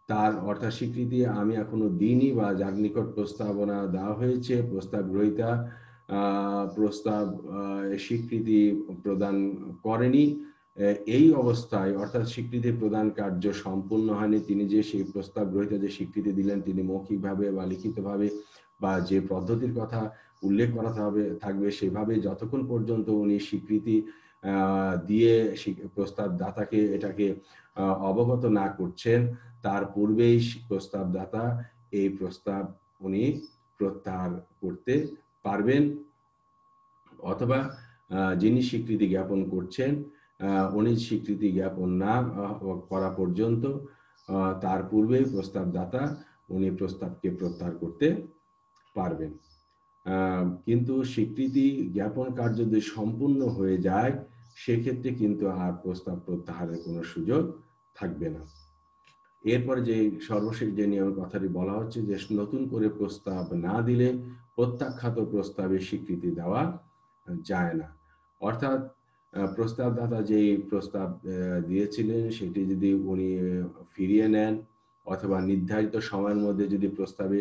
তার অর্থাৎ স্বীকৃতি আমি এখনো দিইনি বা যার নিকট প্রস্তাবনা দেওয়া হয়েছে প্রস্তাব গ্রহীতা প্রস্তাব স্বীকৃতি প্রদান করেনি, এই অবস্থায় অর্থাৎ স্বীকৃতি প্রদান কার্য সম্পূর্ণ হয়নি, তিনি যে সেই প্রস্তাব গ্রহীতা যে স্বীকৃতি দিলেন তিনি মৌখিকভাবে বা লিখিতভাবে বা যে পদ্ধতির কথা উল্লেখ করা থাকবে সেভাবে যতক্ষণ পর্যন্ত উনি স্বীকৃতি দিয়ে প্রস্তাব দাতাকে এটাকে অবগত না করছেন তার পূর্বেই প্রস্তাব দাতা এই প্রস্তাব উনি প্রত্যাহার করতে পারবেন। অথবা যিনি স্বীকৃতি জ্ঞাপন করছেন উনি স্বীকৃতি জ্ঞাপন না করা পর্যন্ত তার পূর্বেই প্রস্তাব দাতা উনি প্রস্তাবকে প্রত্যাহার করতে পারবেন। কিন্তু স্বীকৃতি জ্ঞাপন কার্য যদি সম্পূর্ণ হয়ে যায় সেক্ষেত্রে কিন্তু আর প্রস্তাব প্রত্যাহারের কোনো সুযোগ থাকবে না। এরপরে যে সর্বশেষ যে নিয়মের কথাটি বলা হচ্ছে যে নতুন করে প্রস্তাব না দিলে প্রত্যাখ্যাত প্রস্তাবে স্বীকৃতি দেওয়া যায় না। অর্থাৎ প্রস্তাবদাতা যেই প্রস্তাব দিয়েছিলেন সেটি যদি উনি ফিরিয়ে নেন অথবা নির্ধারিত সময়ের মধ্যে যদি প্রস্তাবে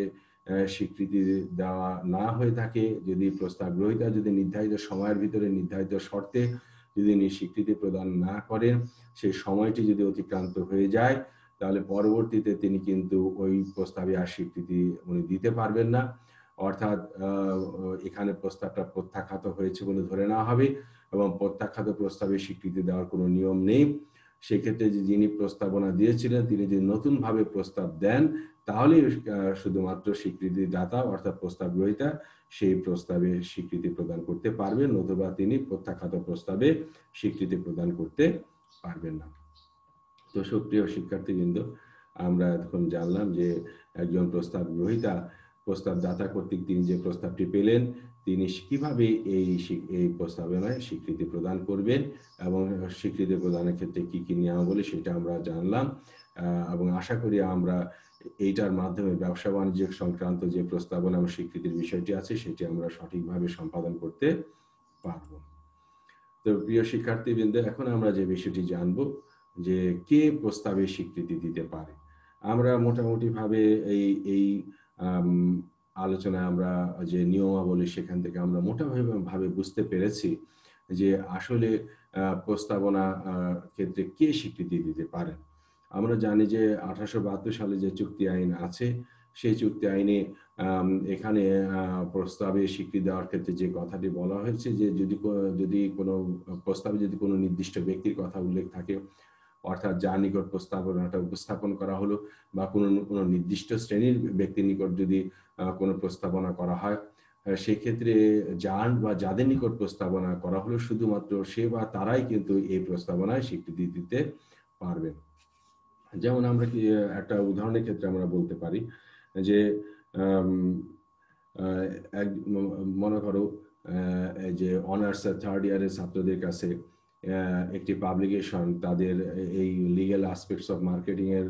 স্বীকৃতি দেওয়া না হয়ে থাকে, যদি প্রস্তাব গ্রহীতা যদি নির্ধারিত সময়ের ভিতরে নির্ধারিত শর্তে যদি উনি স্বীকৃতি প্রদান না করেন, সেই সময়টি যদি অতিক্রান্ত হয়ে যায় তাহলে পরবর্তীতে তিনি কিন্তু ওই প্রস্তাবে আর স্বীকৃতি উনি দিতে পারবেন না। অর্থাৎ এখানে প্রস্তাবটা প্রত্যাখ্যাত হয়েছে বলে ধরে নেওয়া হবে এবং প্রত্যাখ্যাত প্রস্তাবে স্বীকৃতি দেওয়ার কোনো নিয়ম নেই। সেক্ষেত্রে যিনি প্রস্তাবনা দিয়েছিলেন তিনি যদি নতুনভাবে প্রস্তাব দেন তাহলে শুধুমাত্র স্বীকৃতি দাতা অর্থাৎ প্রস্তাব গ্রহীতা সেই প্রস্তাবে স্বীকৃতি প্রদান করতে পারবেন, নতুবা তিনি প্রত্যাখ্যাত প্রস্তাবে স্বীকৃতি প্রদান করতে পারবেন না। তো সুপ্রিয় শিক্ষার্থীবৃন্দ, আমরা এখন জানলাম যে একজন প্রস্তাব গ্রহীতা প্রস্তাব দাতা কর্তৃক তিনি যে প্রস্তাবটি পেলেন তিনি কিভাবে এই প্রস্তাবনায় স্বীকৃতি প্রদান করবেন এবং স্বীকৃতি প্রদানের ক্ষেত্রে কি কি নিয়মাবলী সেটা আমরা জানলাম এবং আশা করি আমরা এইটার মাধ্যমে ব্যবসা বাণিজ্য সংক্রান্ত যে প্রস্তাবনা এবং স্বীকৃতির বিষয়টি আছে সেটি আমরা সঠিকভাবে সম্পাদন করতে পারব। তো প্রিয় শিক্ষার্থীবৃন্দ, এখন আমরা যে বিষয়টি জানবো যে কে প্রস্তাবে স্বীকৃতি দিতে পারে। আমরা মোটামুটি ভাবে এই আলোচনায় আমরা যে নিয়মাবলী সেখান থেকে আমরা মোটামুটিভাবে বুঝতে পেরেছি যে আসলে প্রস্তাবনা ক্ষেত্রে কে স্বীকৃতি দিতে পারে। আমরা জানি যে 1872 সালে যে চুক্তি আইন আছে সেই চুক্তি আইনে এখানে প্রস্তাবে স্বীকৃতি দেওয়ার ক্ষেত্রে যে কথাটি বলা হয়েছে যে যদি কোনো প্রস্তাবে যদি কোনো নির্দিষ্ট ব্যক্তির কথা উল্লেখ থাকে অর্থাৎ যার নিকট প্রস্তাবনাটা উপস্থাপন করা হলো বা কোনো নির্দিষ্ট শ্রেণীর ব্যক্তির নিকট যদি কোনো প্রস্তাবনা করা হয় সেক্ষেত্রে যাদের নিকট প্রস্তাবনা করা হলো শুধুমাত্র সে বা তারাই কিন্তু এই প্রস্তাবনায় স্বীকৃতি দিতে পারবেন। যেমন আমরা কি একটা উদাহরণের ক্ষেত্রে আমরা বলতে পারি যে মনে করো যে অনার্স থার্ড ইয়ারের ছাত্রদের কাছে একটি পাবলিকেশন তাদের এই লিগ্যাল অ্যাসপেক্টস অফ মার্কেটিং এর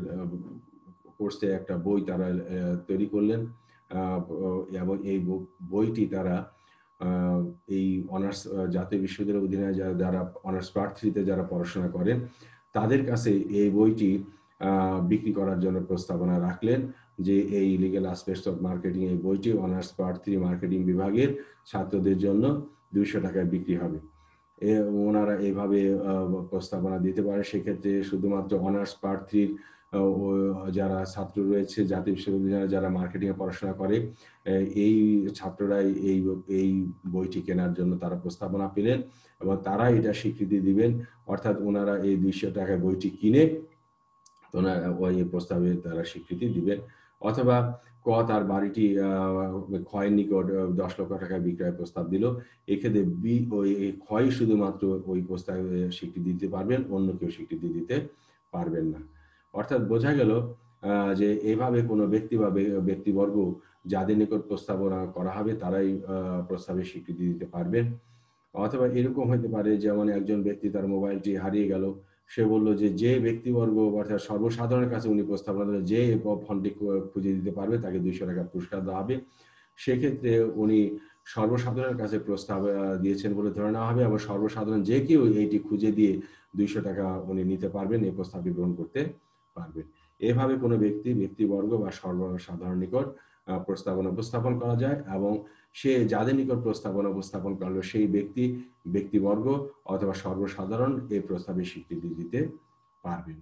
কোর্সে একটা বই তারা তৈরি করলেন, এবং এই বইটি তারা এই অনার্স জাতীয় বিশ্ববিদ্যালয়ের অধীনে যারা অনার্স পার্ট 3-তে যারা পড়াশোনা করেন তাদের কাছে এই বইটি বিক্রি করার জন্য প্রস্তাবনা রাখলেন, যে এই লিগ্যাল অ্যাসপেক্টস অফ মার্কেটিং এই বইটি অনার্স পার্ট 3 মার্কেটিং বিভাগের ছাত্রদের জন্য 200 টাকায় বিক্রি হবে। ওনারা এইভাবে প্রস্তাবনা দিতে পারে। সেক্ষেত্রে শুধুমাত্র অনার্স পার্ট 3 যারা ছাত্র রয়েছে জাতীয় বিশ্ববিদ্যালয়ে যারা মার্কেটিং এ পড়াশোনা করে এই ছাত্ররাই এই বইটি কেনার জন্য তারা প্রস্তাবনা পেলেন এবং তারা এটা স্বীকৃতি দিবেন, অর্থাৎ ওনারা এই 200 টাকায় বইটি কিনে ওনারা ওই প্রস্তাবে তারা স্বীকৃতি দিবেন। অথবা তার বাড়িটি ক্ষয়ের নিকট 10 লক্ষ টাকা বিক্রয় প্রস্তাব দিল, এক্ষেত্রে ওই ক্ষয় শুধুমাত্র ওই প্রস্তাবে স্বীকৃতি দিতে পারবেন, অন্য কেউ স্বীকৃতি দিতে পারবেন না। অর্থাৎ বোঝা গেল যে এভাবে কোনো ব্যক্তি বা ব্যক্তিবর্গ যাদের নিকট প্রস্তাবনা করা হবে তারাই প্রস্তাবে স্বীকৃতি দিতে পারবেন। অথবা এরকম হতে পারে যেমন একজন ব্যক্তি তার মোবাইলটি হারিয়ে গেল, সে বলল যে ব্যক্তিবর্গ অর্থাৎ সর্বসাধারণের কাছে উনি প্রস্তাবনা দিলেন যে ফোনটি খুঁজে দিতে পারবে তাকে 200 টাকা পুরস্কার দেওয়া হবে। সেক্ষেত্রে উনি সর্বসাধারণের কাছে প্রস্তাব দিয়েছেন বলে ধরে নেওয়া হবে এবং সর্বসাধারণ যে কেউ এইটি খুঁজে দিয়ে 200 টাকা উনি নিতে পারবেন, এই প্রস্তাবটি গ্রহণ করতে পারবেন। এভাবে কোনো ব্যক্তিবর্গ বা সর্বসাধারণ নিকট প্রস্তাবনা উপস্থাপন করা যায় এবং সে যাদের নিকট প্রস্তাবনা উপস্থাপন করলো সেই ব্যক্তিবর্গ অথবা সর্বসাধারণ এই প্রস্তাবে স্বীকৃতি দিতে পারবেন।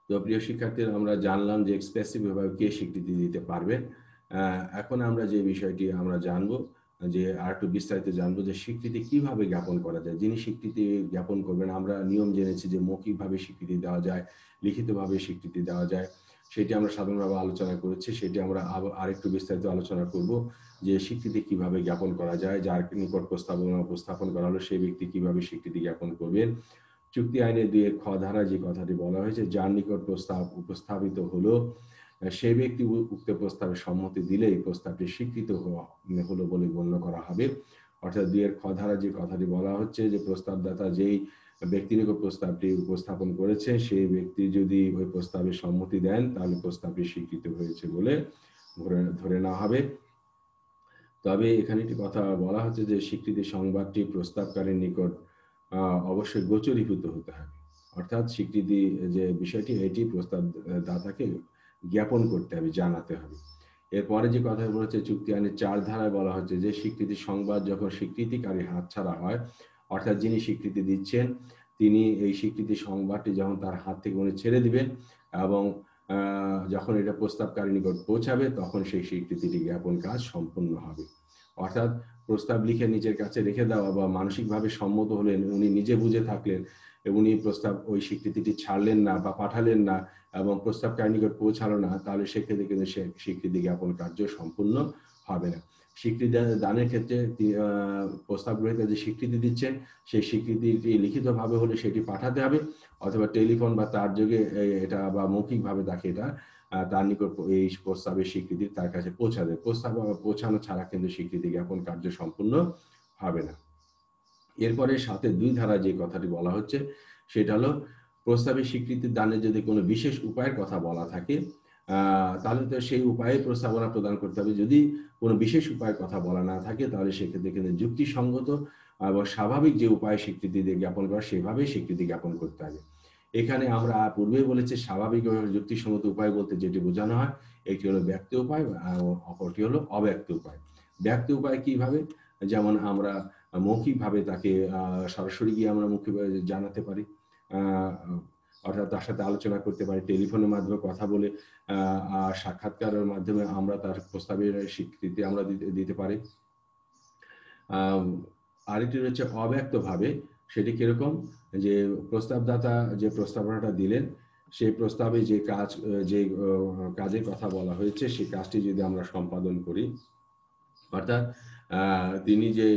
তো প্রিয় শিক্ষার্থীরা, আমরা জানলাম যে এক্সপ্রেসিভ ভাবে কে স্বীকৃতি দিতে পারবেন। এখন আমরা যে বিষয়টি আমরা জানবো, যে আর একটু বিস্তারিত জানবো যে স্বীকৃতি কিভাবে জ্ঞাপন করা যায়। যিনি স্বীকৃতি জ্ঞাপন করবেন, আমরা নিয়ম জেনেছি যে মৌখিকভাবে স্বীকৃতি দেওয়া যায়, লিখিতভাবে স্বীকৃতি দেওয়া যায়, সেটি আমরা সাধারণভাবে আলোচনা করেছি। সেটি আমরা আরেকটু বিস্তারিত আলোচনা করব যে স্বীকৃতি কিভাবে জ্ঞাপন করা যায়, যার নিকট প্রস্তাবনা উপস্থাপন করা হলো সেই ব্যক্তি কিভাবে স্বীকৃতি জ্ঞাপন করবেন। চুক্তি আইনের 2 খ ধারায় যে কথাটি বলা হয়েছে, যার নিকট প্রস্তাব উপস্থাপিত হলো সেই ব্যক্তি উক্ত প্রস্তাবে সম্মতি দিলেই প্রস্তাবটি স্বীকৃত হলো বলে গণ্য করা হবে। অর্থাৎ 2 খ ধারায় যে কথাটি বলা হচ্ছে যে প্রস্তাবদাতা যেই ব্যক্তির নিকট প্রস্তাবটি উপস্থাপন করেছে সেই ব্যক্তি যদি ওই প্রস্তাবে সম্মতি দেন তাহলে প্রস্তাবটি স্বীকৃত হয়েছে বলে ধরে নেওয়া হবে। তবে এখানে একটি কথা বলা হচ্ছে যে স্বীকৃতি সংবাদটি প্রস্তাবকারীর নিকট অবশ্যই গোচরীভূত হতে হবে। অর্থাৎ স্বীকৃতি যে বিষয়টি এটি প্রস্তাবদাতাকে জ্ঞাপন করতে হবে, জানাতে হবে। এরপরে যে কথা বলেছে চুক্তি আইনের 4 ধারায় বলা হচ্ছে যে স্বীকৃতি সংবাদ যখন স্বীকৃতিকারী হাতছাড়া হয়, অর্থাৎ যিনি স্বীকৃতি দিচ্ছেন তিনি এই স্বীকৃতি সংবাদটি যখন তার হাত থেকে উনি ছেড়ে দিবেন এবং যখন এটা প্রস্তাবকারী নিকট পৌঁছাবে তখন সেই স্বীকৃতিটি জ্ঞাপন কাজ সম্পূর্ণ হবে। অর্থাৎ প্রস্তাব লিখে নিজের কাছে রেখে দেওয়া বা মানসিকভাবে সম্মত হলেন, উনি নিজে বুঝে থাকলেন, উনি প্রস্তাব ওই স্বীকৃতিটি ছাড়লেন না বা পাঠালেন না এবং প্রস্তাবকারী নিকট পৌঁছালো না, তাহলে সেক্ষেত্রে কিন্তু সে স্বীকৃতি জ্ঞাপন কার্য সম্পূর্ণ হবে না। স্বীকৃতি দানের ক্ষেত্রে প্রস্তাব গ্রহীতা যে স্বীকৃতি দিচ্ছেন সেই স্বীকৃতিটি লিখিতভাবে হলে সেটি পাঠাতে হবে, অথবা টেলিফোন বা তার যোগে এটা বা মৌখিকভাবে তাকে এটা তার নিকট এই প্রস্তাবের স্বীকৃতি তার কাছে পৌঁছাবে। প্রস্তাব পৌঁছানো ছাড়া কিন্তু স্বীকৃতি জ্ঞাপন কার্য সম্পূর্ণ হবে না। এরপরে 7-2 ধারা যে কথাটি বলা হচ্ছে সেটা হলো প্রস্তাবের স্বীকৃতি দানের যদি কোনো বিশেষ উপায়ের কথা বলা থাকে তাহলে তো সেই উপায়ে প্রস্তাবনা প্রদান করতে হবে। যদি কোনো বিশেষ উপায়ের কথা বলা না থাকে তাহলে সেক্ষেত্রে কিন্তু যুক্তিসঙ্গত এবং স্বাভাবিক যে উপায়ে স্বীকৃতি দিয়ে জ্ঞাপন করা সেভাবেই স্বীকৃতি জ্ঞাপন করতে হবে। এখানে আমরা পূর্বেই বলেছি স্বাভাবিক এবং যুক্তিসঙ্গত উপায় বলতে যেটি বোঝানো হয় একটি হলো ব্যক্ত উপায়, অপরটি হলো অব্যক্ত উপায়। ব্যক্ত উপায় কিভাবে? যেমন আমরা মৌখিকভাবে তাকে সরাসরি গিয়ে আমরা মৌখিকভাবে জানাতে পারি, অর্থাৎ তার সাথে আলোচনা করতে পারি, টেলিফোনের মাধ্যমে কথা বলে সাক্ষাৎকারের মাধ্যমে আমরা তার প্রস্তাবের স্বীকৃতি আমরা দিতে পারি। আরেকটি রয়েছে অব্যক্তভাবে। সেটি কিরকম? যে প্রস্তাবদাতা যে প্রস্তাবনাটা দিলেন সেই প্রস্তাবে যে কাজের কথা বলা হয়েছে সেই কাজটি যদি আমরা সম্পাদন করি, অর্থাৎ তিনি যে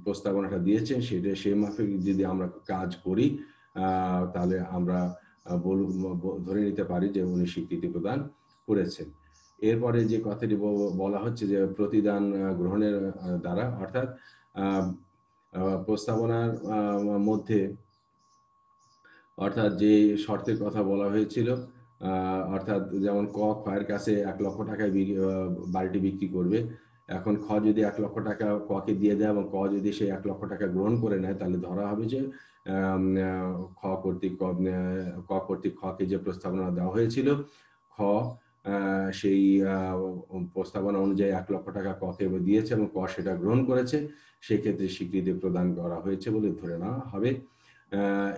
প্রস্তাবনাটা দিয়েছেন সেটা সেই মাফিক যদি আমরা কাজ করি তাহলে আমরা ধরে নিতে পারি যে উনি স্বীকৃতি প্রদান করেছেন। এরপরে যে কথাটি বলা হচ্ছে যে প্রতিদান গ্রহণের দ্বারা, অর্থাৎ প্রস্তাবনার মধ্যে অর্থাৎ যে শর্তের কথা বলা হয়েছিল, অর্থাৎ যেমন খয়ের কাছে 1 লক্ষ টাকায় বাড়িটি বিক্রি করবে। এখন যদি 1 লক্ষ টাকা কে দিয়ে দেয় এবং যদি সেই 1 লক্ষ টাকা গ্রহণ করে নেয়, তাহলে ধরা হবে যে খ কর্তৃক খকে যে প্রস্তাবনা দেওয়া হয়েছিল, খ সেই প্রস্তাবনা অনুযায়ী 1 লক্ষ টাকা কে দিয়েছে এবং সেটা গ্রহণ করেছে, সেক্ষেত্রে স্বীকৃতি প্রদান করা হয়েছে বলে ধরে নেওয়া হবে।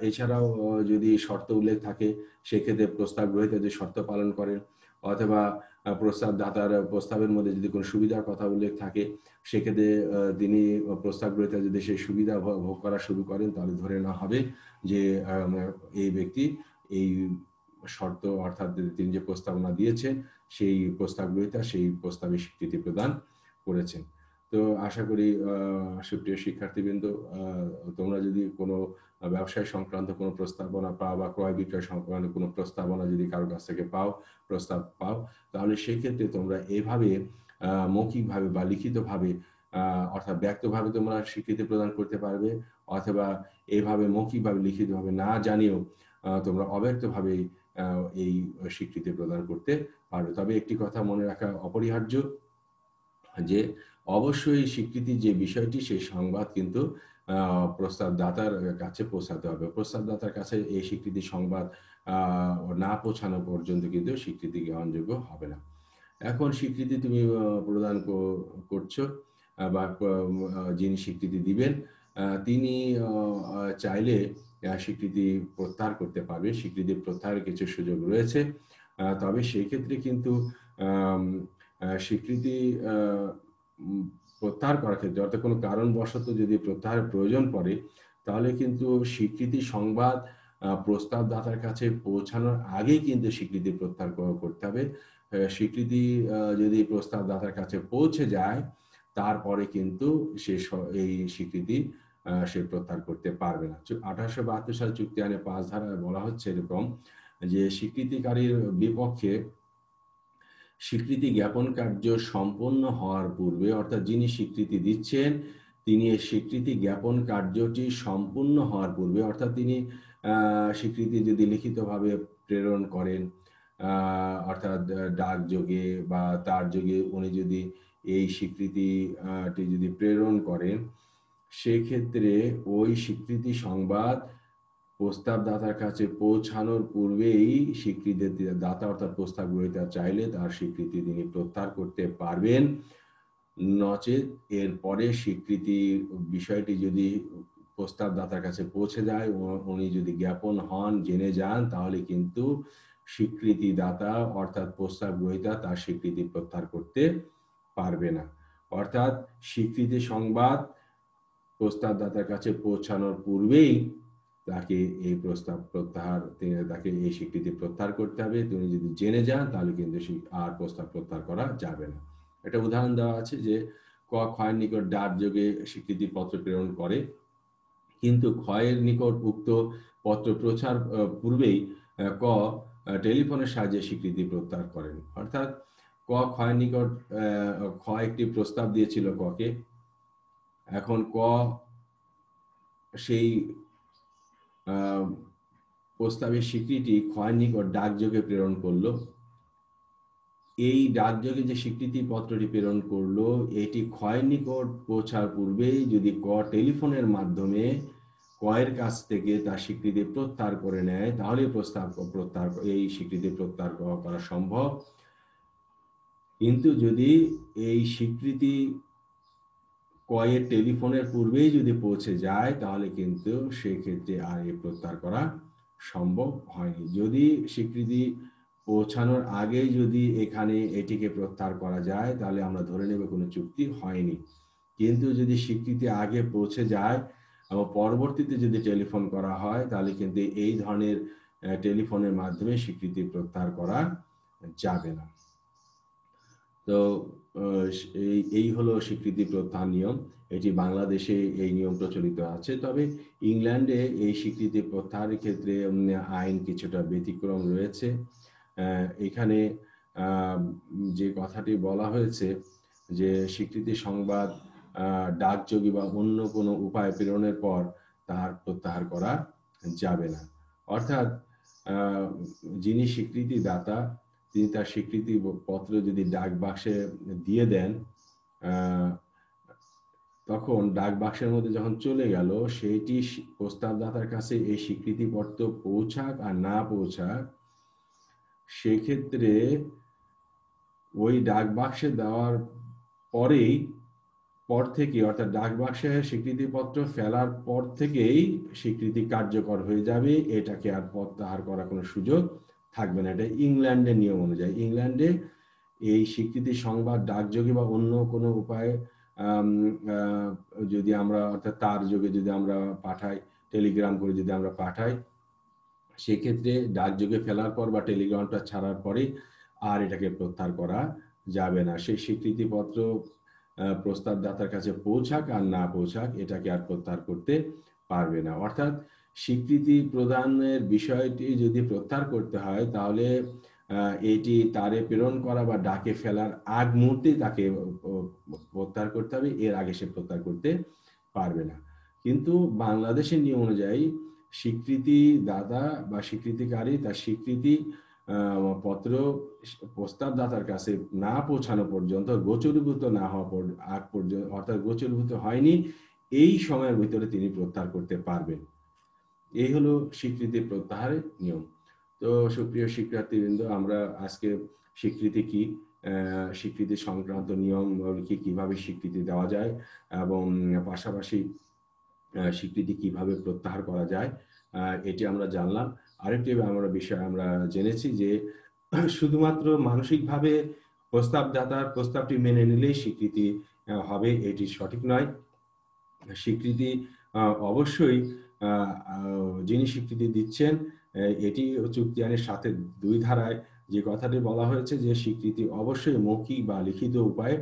এছাড়াও যদি শর্ত উল্লেখ থাকে, সেক্ষেত্রে প্রস্তাব গ্রহীতা যদি শর্ত পালন করেন, অথবা প্রস্তাব দাতার প্রস্তাবের মধ্যে যদি কোনো সুবিধার কথা উল্লেখ থাকে, সেক্ষেত্রে তিনি প্রস্তাব গ্রহীতা যদি সেই সুবিধা ভোগ করা শুরু করেন, তাহলে ধরে নেওয়া হবে যে এই ব্যক্তি এই শর্ত, অর্থাৎ তিনি যে প্রস্তাবনা দিয়েছেন, সেই প্রস্তাব গ্রহীতা সেই প্রস্তাবে স্বীকৃতি প্রদান করেছেন। তো আশা করি সুপ্রিয় শিক্ষার্থীবৃন্দ, তোমরা যদি কোনো ব্যবসায় সংক্রান্ত কোনো প্রস্তাবনা পাও বা ক্রয় বিক্রয় সংক্রান্ত কোনো প্রস্তাবনা যদি কারোর কাছ থেকে প্রস্তাব পাও, তাহলে সেই ক্ষেত্রে তোমরা এভাবে মৌখিকভাবে বা লিখিতভাবে, অর্থাৎ ব্যক্তভাবে তোমরা স্বীকৃতি প্রদান করতে পারবে, অথবা এইভাবে মৌখিকভাবে লিখিতভাবে না জানিয়েও তোমরা অব্যক্তভাবে এই স্বীকৃতি প্রদান করতে পারবে। তবে একটি কথা মনে রাখা অপরিহার্য, যে অবশ্যই স্বীকৃতি যে বিষয়টি, সেই সংবাদ কিন্তু প্রস্তাবদাতার কাছে পৌঁছাতে হবে। প্রস্তাবদাতার কাছে এই স্বীকৃতি সংবাদ না পৌঁছানো পর্যন্ত কিন্তু স্বীকৃতি গ্রহণযোগ্য হবে না। এখন স্বীকৃতি তুমি প্রদান করছো, বা যিনি স্বীকৃতি দিবেন তিনি চাইলে স্বীকৃতি প্রত্যাহার করতে পারবে। স্বীকৃতি প্রত্যাহারের কিছু সুযোগ রয়েছে, তবে সেই ক্ষেত্রে কিন্তু স্বীকৃতি প্রত্যাহার করার ক্ষেত্রে, অর্থাৎ কোনো কারণবশত যদি প্রত্যাহারের প্রয়োজন পড়ে, তাহলে কিন্তু স্বীকৃতি সংবাদ প্রস্তাবদাতার কাছে পৌঁছানোর আগেই কিন্তু স্বীকৃতি প্রত্যাহার করতে হবে। স্বীকৃতি যদি প্রস্তাবদাতার কাছে পৌঁছে যায়, তারপরে কিন্তু এই স্বীকৃতি সে প্রত্যাহার করতে পারবে না। 1872 সাল চুক্তি আইনে 5 ধারায় বলা হচ্ছে এরকম, যে স্বীকৃতিকারীর বিপক্ষে স্বীকৃতি জ্ঞাপন কার্য সম্পন্ন হওয়ার পূর্বে, অর্থাৎ যিনি স্বীকৃতি দিচ্ছেন, তিনি এই স্বীকৃতি জ্ঞাপন কার্যটি সম্পূর্ণ হওয়ার পূর্বে, অর্থাৎ তিনি স্বীকৃতি যদি লিখিতভাবে প্রেরণ করেন, অর্থাৎ ডাকযোগে বা তার যোগে উনি যদি এই স্বীকৃতিটি যদি প্রেরণ করেন, সেক্ষেত্রে ওই স্বীকৃতি সংবাদ প্রস্তাবদাতার কাছে পৌঁছানোর পূর্বেই স্বীকৃতি দাতা, অর্থাৎ প্রস্তাব গ্রহীতা চাইলে তার স্বীকৃতি তিনি প্রত্যাহার করতে পারবেন। নচেত এরপরে স্বীকৃতির বিষয়টি যদি প্রস্তাবদাতার কাছে পৌঁছে যায়, উনি যদি জ্ঞাপন হন, জেনে যান, তাহলে কিন্তু স্বীকৃতি দাতা, অর্থাৎ প্রস্তাব গ্রহীতা, তার স্বীকৃতি প্রত্যাহার করতে পারবে না। অর্থাৎ স্বীকৃতি সংবাদ প্রস্তাবদাতার কাছে পৌঁছানোর পূর্বেই তাকে এই তাকে এই স্বীকৃতি প্রত্যাহার করতে হবে। তিনি যদি জেনে যান, তাহলে কিন্তু আর প্রস্তাব প্রত্যাহার করা যাবে না। একটা উদাহরণ দেওয়া আছে যে ক্ষয়ের নিকট ডাকযোগে স্বীকৃতি পত্র প্রেরণ করে, কিন্তু ক্ষয়ের নিকট উক্ত পত্র প্রচার পূর্বেই টেলিফোনের সাহায্যে স্বীকৃতি প্রত্যাহার করেন। অর্থাৎ ক্ষয়ের নিকট একটি প্রস্তাব দিয়েছিল কে, এখন সেই প্রস্তাবের স্বীকৃতি ক্ষয়ের নিকট ডাকযোগে প্রেরণ করলো। এই ডাকযোগে যে স্বীকৃতি পত্রটি প্রেরণ করলো, এটি ক্ষয়ের নিকট পৌঁছার পূর্বেই যদি টেলিফোনের মাধ্যমে ক্ষয়ের কাছ থেকে তার স্বীকৃতি প্রত্যাহার করে নেয়, তাহলে এই স্বীকৃতি প্রত্যাহার করা সম্ভব। কিন্তু যদি এই স্বীকৃতি ক্ষয়ের টেলিফোনের পূর্বেই যদি পৌঁছে যায়, তাহলে কিন্তু সেক্ষেত্রে আর এই প্রত্যাহার করা সম্ভব হয়নি। যদি স্বীকৃতি পৌঁছানোর আগেই যদি এখানে এটিকে প্রত্যাহার করা যায়, তাহলে আমরা ধরে নেব কোনো চুক্তি হয়নি। কিন্তু যদি স্বীকৃতি আগে পৌঁছে যায় এবং পরবর্তীতে যদি টেলিফোন করা হয়, তাহলে কিন্তু এই ধরনের টেলিফোনের মাধ্যমে স্বীকৃতি প্রত্যাহার করা যাবে না। তো এই হলো স্বীকৃতি প্রত্যাহার নিয়ম। এটি বাংলাদেশে এই নিয়ম প্রচলিত আছে, তবে ইংল্যান্ডে এই স্বীকৃতি প্রত্যাহারের ক্ষেত্রে আইন কিছুটা ব্যতিক্রম রয়েছে। এখানে যে কথাটি বলা হয়েছে যে স্বীকৃতি সংবাদ ডাকযোগে বা অন্য কোনো উপায় প্রেরণের পর তার প্রত্যাহার করা যাবে না। অর্থাৎ যিনি স্বীকৃতি দাতা তিনি তার স্বীকৃতি পত্র যদি ডাক বাক্সে দিয়ে দেন, তখন ডাক বাক্সের মধ্যে যখন চলে গেল, সেইটি প্রস্তাবদাতার কাছে এই স্বীকৃতিপত্র পৌঁছাক আর না পৌঁছাক, সেক্ষেত্রে ওই ডাক বাক্সে দেওয়ার পর থেকে, অর্থাৎ ডাক বাক্সে স্বীকৃতিপত্র ফেলার পর থেকেই স্বীকৃতি কার্যকর হয়ে যাবে। এটাকে আর প্রত্যাহার করার কোনো সুযোগ থাকবে না। এটা ইংল্যান্ডের নিয়ম অনুযায়ী। ইংল্যান্ডে এই স্বীকৃতি সংবাদ ডাকযোগে বা অন্য কোনো উপায়ে যদি আমরা, অর্থাৎ তার যোগে যদি আমরা পাঠাই, টেলিগ্রাম করে যদি আমরা পাঠাই, সেক্ষেত্রে ডাকযোগে ফেলার পর বা টেলিগ্রামটা ছাড়ার পরে আর এটাকে প্রত্যাহার করা যাবে না। সেই স্বীকৃতিপত্র প্রস্তাবদাতার কাছে পৌঁছাক আর না পৌঁছাক, এটাকে আর প্রত্যাহার করতে পারবে না। অর্থাৎ স্বীকৃতি প্রদানের বিষয়টি যদি প্রত্যাহার করতে হয়, তাহলে এটি তারে প্রেরণ করা বা ডাকে ফেলার আগ মুহূর্তে তাকে প্রত্যাহার করতে হবে, এর আগে সে প্রত্যাহার করতে পারবে না। কিন্তু বাংলাদেশের নিয়ম অনুযায়ী স্বীকৃতি দাতা বা স্বীকৃতিকারী তার স্বীকৃতি পত্র প্রস্তাবদাতার কাছে না পৌঁছানো পর্যন্ত, গোচরীভূত না হওয়া আগ পর্যন্ত, অর্থাৎ গোচরীভূত হয়নি, এই সময়ের ভিতরে তিনি প্রত্যাহার করতে পারবেন। এই হলো স্বীকৃতি প্রত্যাহারের নিয়ম। তো সুপ্রিয় শিক্ষার্থীবৃন্দ, আমরা আজকে স্বীকৃতি কি, স্বীকৃতি সংক্রান্ত নিয়ম কি, কিভাবে স্বীকৃতি দেওয়া যায় এবং পাশাপাশি স্বীকৃতি কিভাবে প্রত্যাহার করা যায়, এটি আমরা জানলাম। আরেকটি বিষয় আমরা জেনেছি যে শুধুমাত্র মানসিকভাবে প্রস্তাবদাতার প্রস্তাবটি মেনে নিলেই স্বীকৃতি হবে, এটি সঠিক নয়। স্বীকৃতি অবশ্যই যিনি স্বীকৃতি দিচ্ছেন, এটি চুক্তি আইনের 7(2) ধারায় যে কথাটি বলা হয়েছে যে স্বীকৃতি অবশ্যই মৌখিক বা লিখিত উপায়ে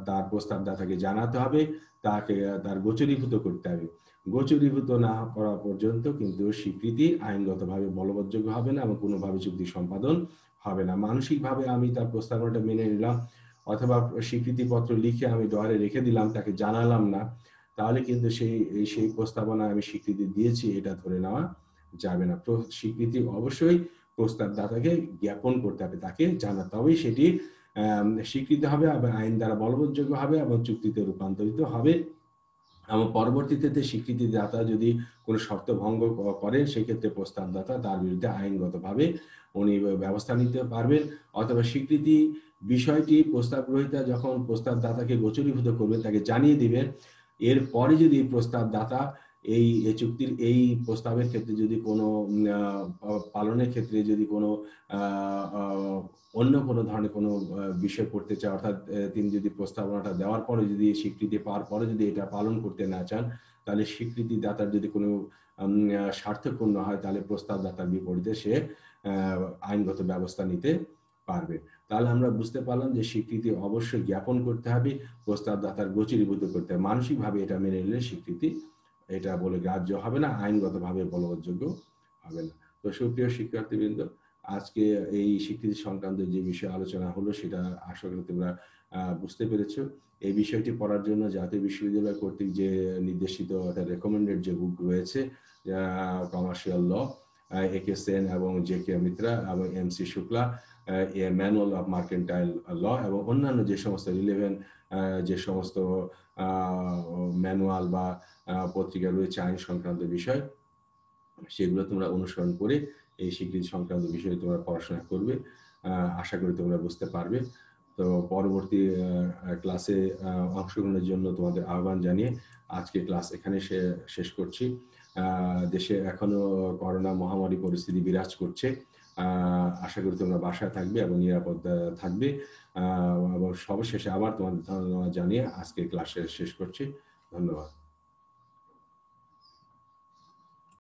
তার প্রস্তাবদাতাকে জানাতে হবে, তাকে তার গোচরীভূত করতে হবে। গোচরীভূত না করা পর্যন্ত কিন্তু স্বীকৃতি আইনগতভাবে বলবৎযোগ্য হবে না এবং কোনোভাবে চুক্তি সম্পাদন হবে না। মানসিকভাবে আমি তার প্রস্তাবনাটা মেনে নিলাম অথবা স্বীকৃতিপত্র লিখে আমি ডয়ারে রেখে দিলাম, তাকে জানালাম না, তাহলে কিন্তু সেই প্রস্তাবনা আমি স্বীকৃতি দিয়েছি এটা ধরে নেওয়া যাবে না। স্বীকৃতি অবশ্যই প্রস্তাবদাতাকে জ্ঞাপন করতে হবে, তাকে জানাতে হবে, সেটি স্বীকৃত হবে এবং আইন দ্বারা বলবৎযোগ্য হবে এবং চুক্তিতে রূপান্তরিত হবে। এবং পরবর্তীতে স্বীকৃতিদাতা যদি কোনো শর্ত ভঙ্গ করেন, সেক্ষেত্রে প্রস্তাবদাতা তার বিরুদ্ধে আইনগতভাবে উনি ব্যবস্থা নিতে পারবেন। অথবা স্বীকৃতি বিষয়টি প্রস্তাব গ্রহীতা যখন প্রস্তাবদাতাকে গোচরীভূত করবেন, তাকে জানিয়ে দিবেন। এরপরে যদি প্রস্তাবদাতা এই চুক্তির এই প্রস্তাবের ক্ষেত্রে যদি কোনো পালনের ক্ষেত্রে যদি কোনো অন্য কোনো ধরনের কোনো বিষয় করতে চায়, অর্থাৎ তিনি যদি প্রস্তাবনাটা দেওয়ার পরে যদি স্বীকৃতি পাওয়ার পরে যদি এটা পালন করতে না চান, তাহলে স্বীকৃতিদাতার যদি কোনো স্বার্থপূর্ণ হয়, তাহলে প্রস্তাবদাতার বিপরীতে সে আইনগত ব্যবস্থা নিতে পারবে। তাহলে আমরা বুঝতে পারলাম যে স্বীকৃতি অবশ্যই জ্ঞাপন করতে হবে, প্রস্তাবদাতার গোচরীভূত করতে হবে। মানসিকভাবে এটা মেনে নিলে স্বীকৃতি এটা বলে গ্রাহ্য হবে না, আইনগতভাবে বলবৎযোগ্য হবে না। তো সুপ্রিয় শিক্ষার্থীবৃন্দ, আজকে এই স্বীকৃতি সংক্রান্ত যে বিষয়ে আলোচনা হলো সেটা আশা করি তোমরা বুঝতে পেরেছো। এই বিষয়টি পড়ার জন্য জাতীয় বিশ্ববিদ্যালয় কর্তৃক যে নির্দেশিত রেকমেন্ডেড যে বুক রয়েছে, কমার্শিয়াল ল, একে সেন এবং জে কে মিত্রা এবং MC Shukla, manual of mercantile law এবং অন্যান্য যে সমস্ত রিলেভেন্ট যে সমস্ত ম্যানুয়াল বা পত্রিকা রয়েছে আইন সংক্রান্ত বিষয়, সেগুলো তোমরা অনুসরণ করে এই স্বীকৃতি সংক্রান্ত বিষয়ে তোমরা পড়াশোনা করবে। আশা করি তোমরা বুঝতে পারবে। তো পরবর্তী ক্লাসে অংশগ্রহণের জন্য তোমাদের আহ্বান জানিয়ে আজকে ক্লাস এখানে শেষ করছি। দেশে এখনো করোনা মহামারী পরিস্থিতি বিরাজ করছে। আশা করি তোমরা বাসায় থাকবে এবং নিরাপদ থাকবে। এবং সবশেষে আবার তোমাদের ধন্যবাদ জানিয়ে আজকে ক্লাস শেষ করছি। ধন্যবাদ।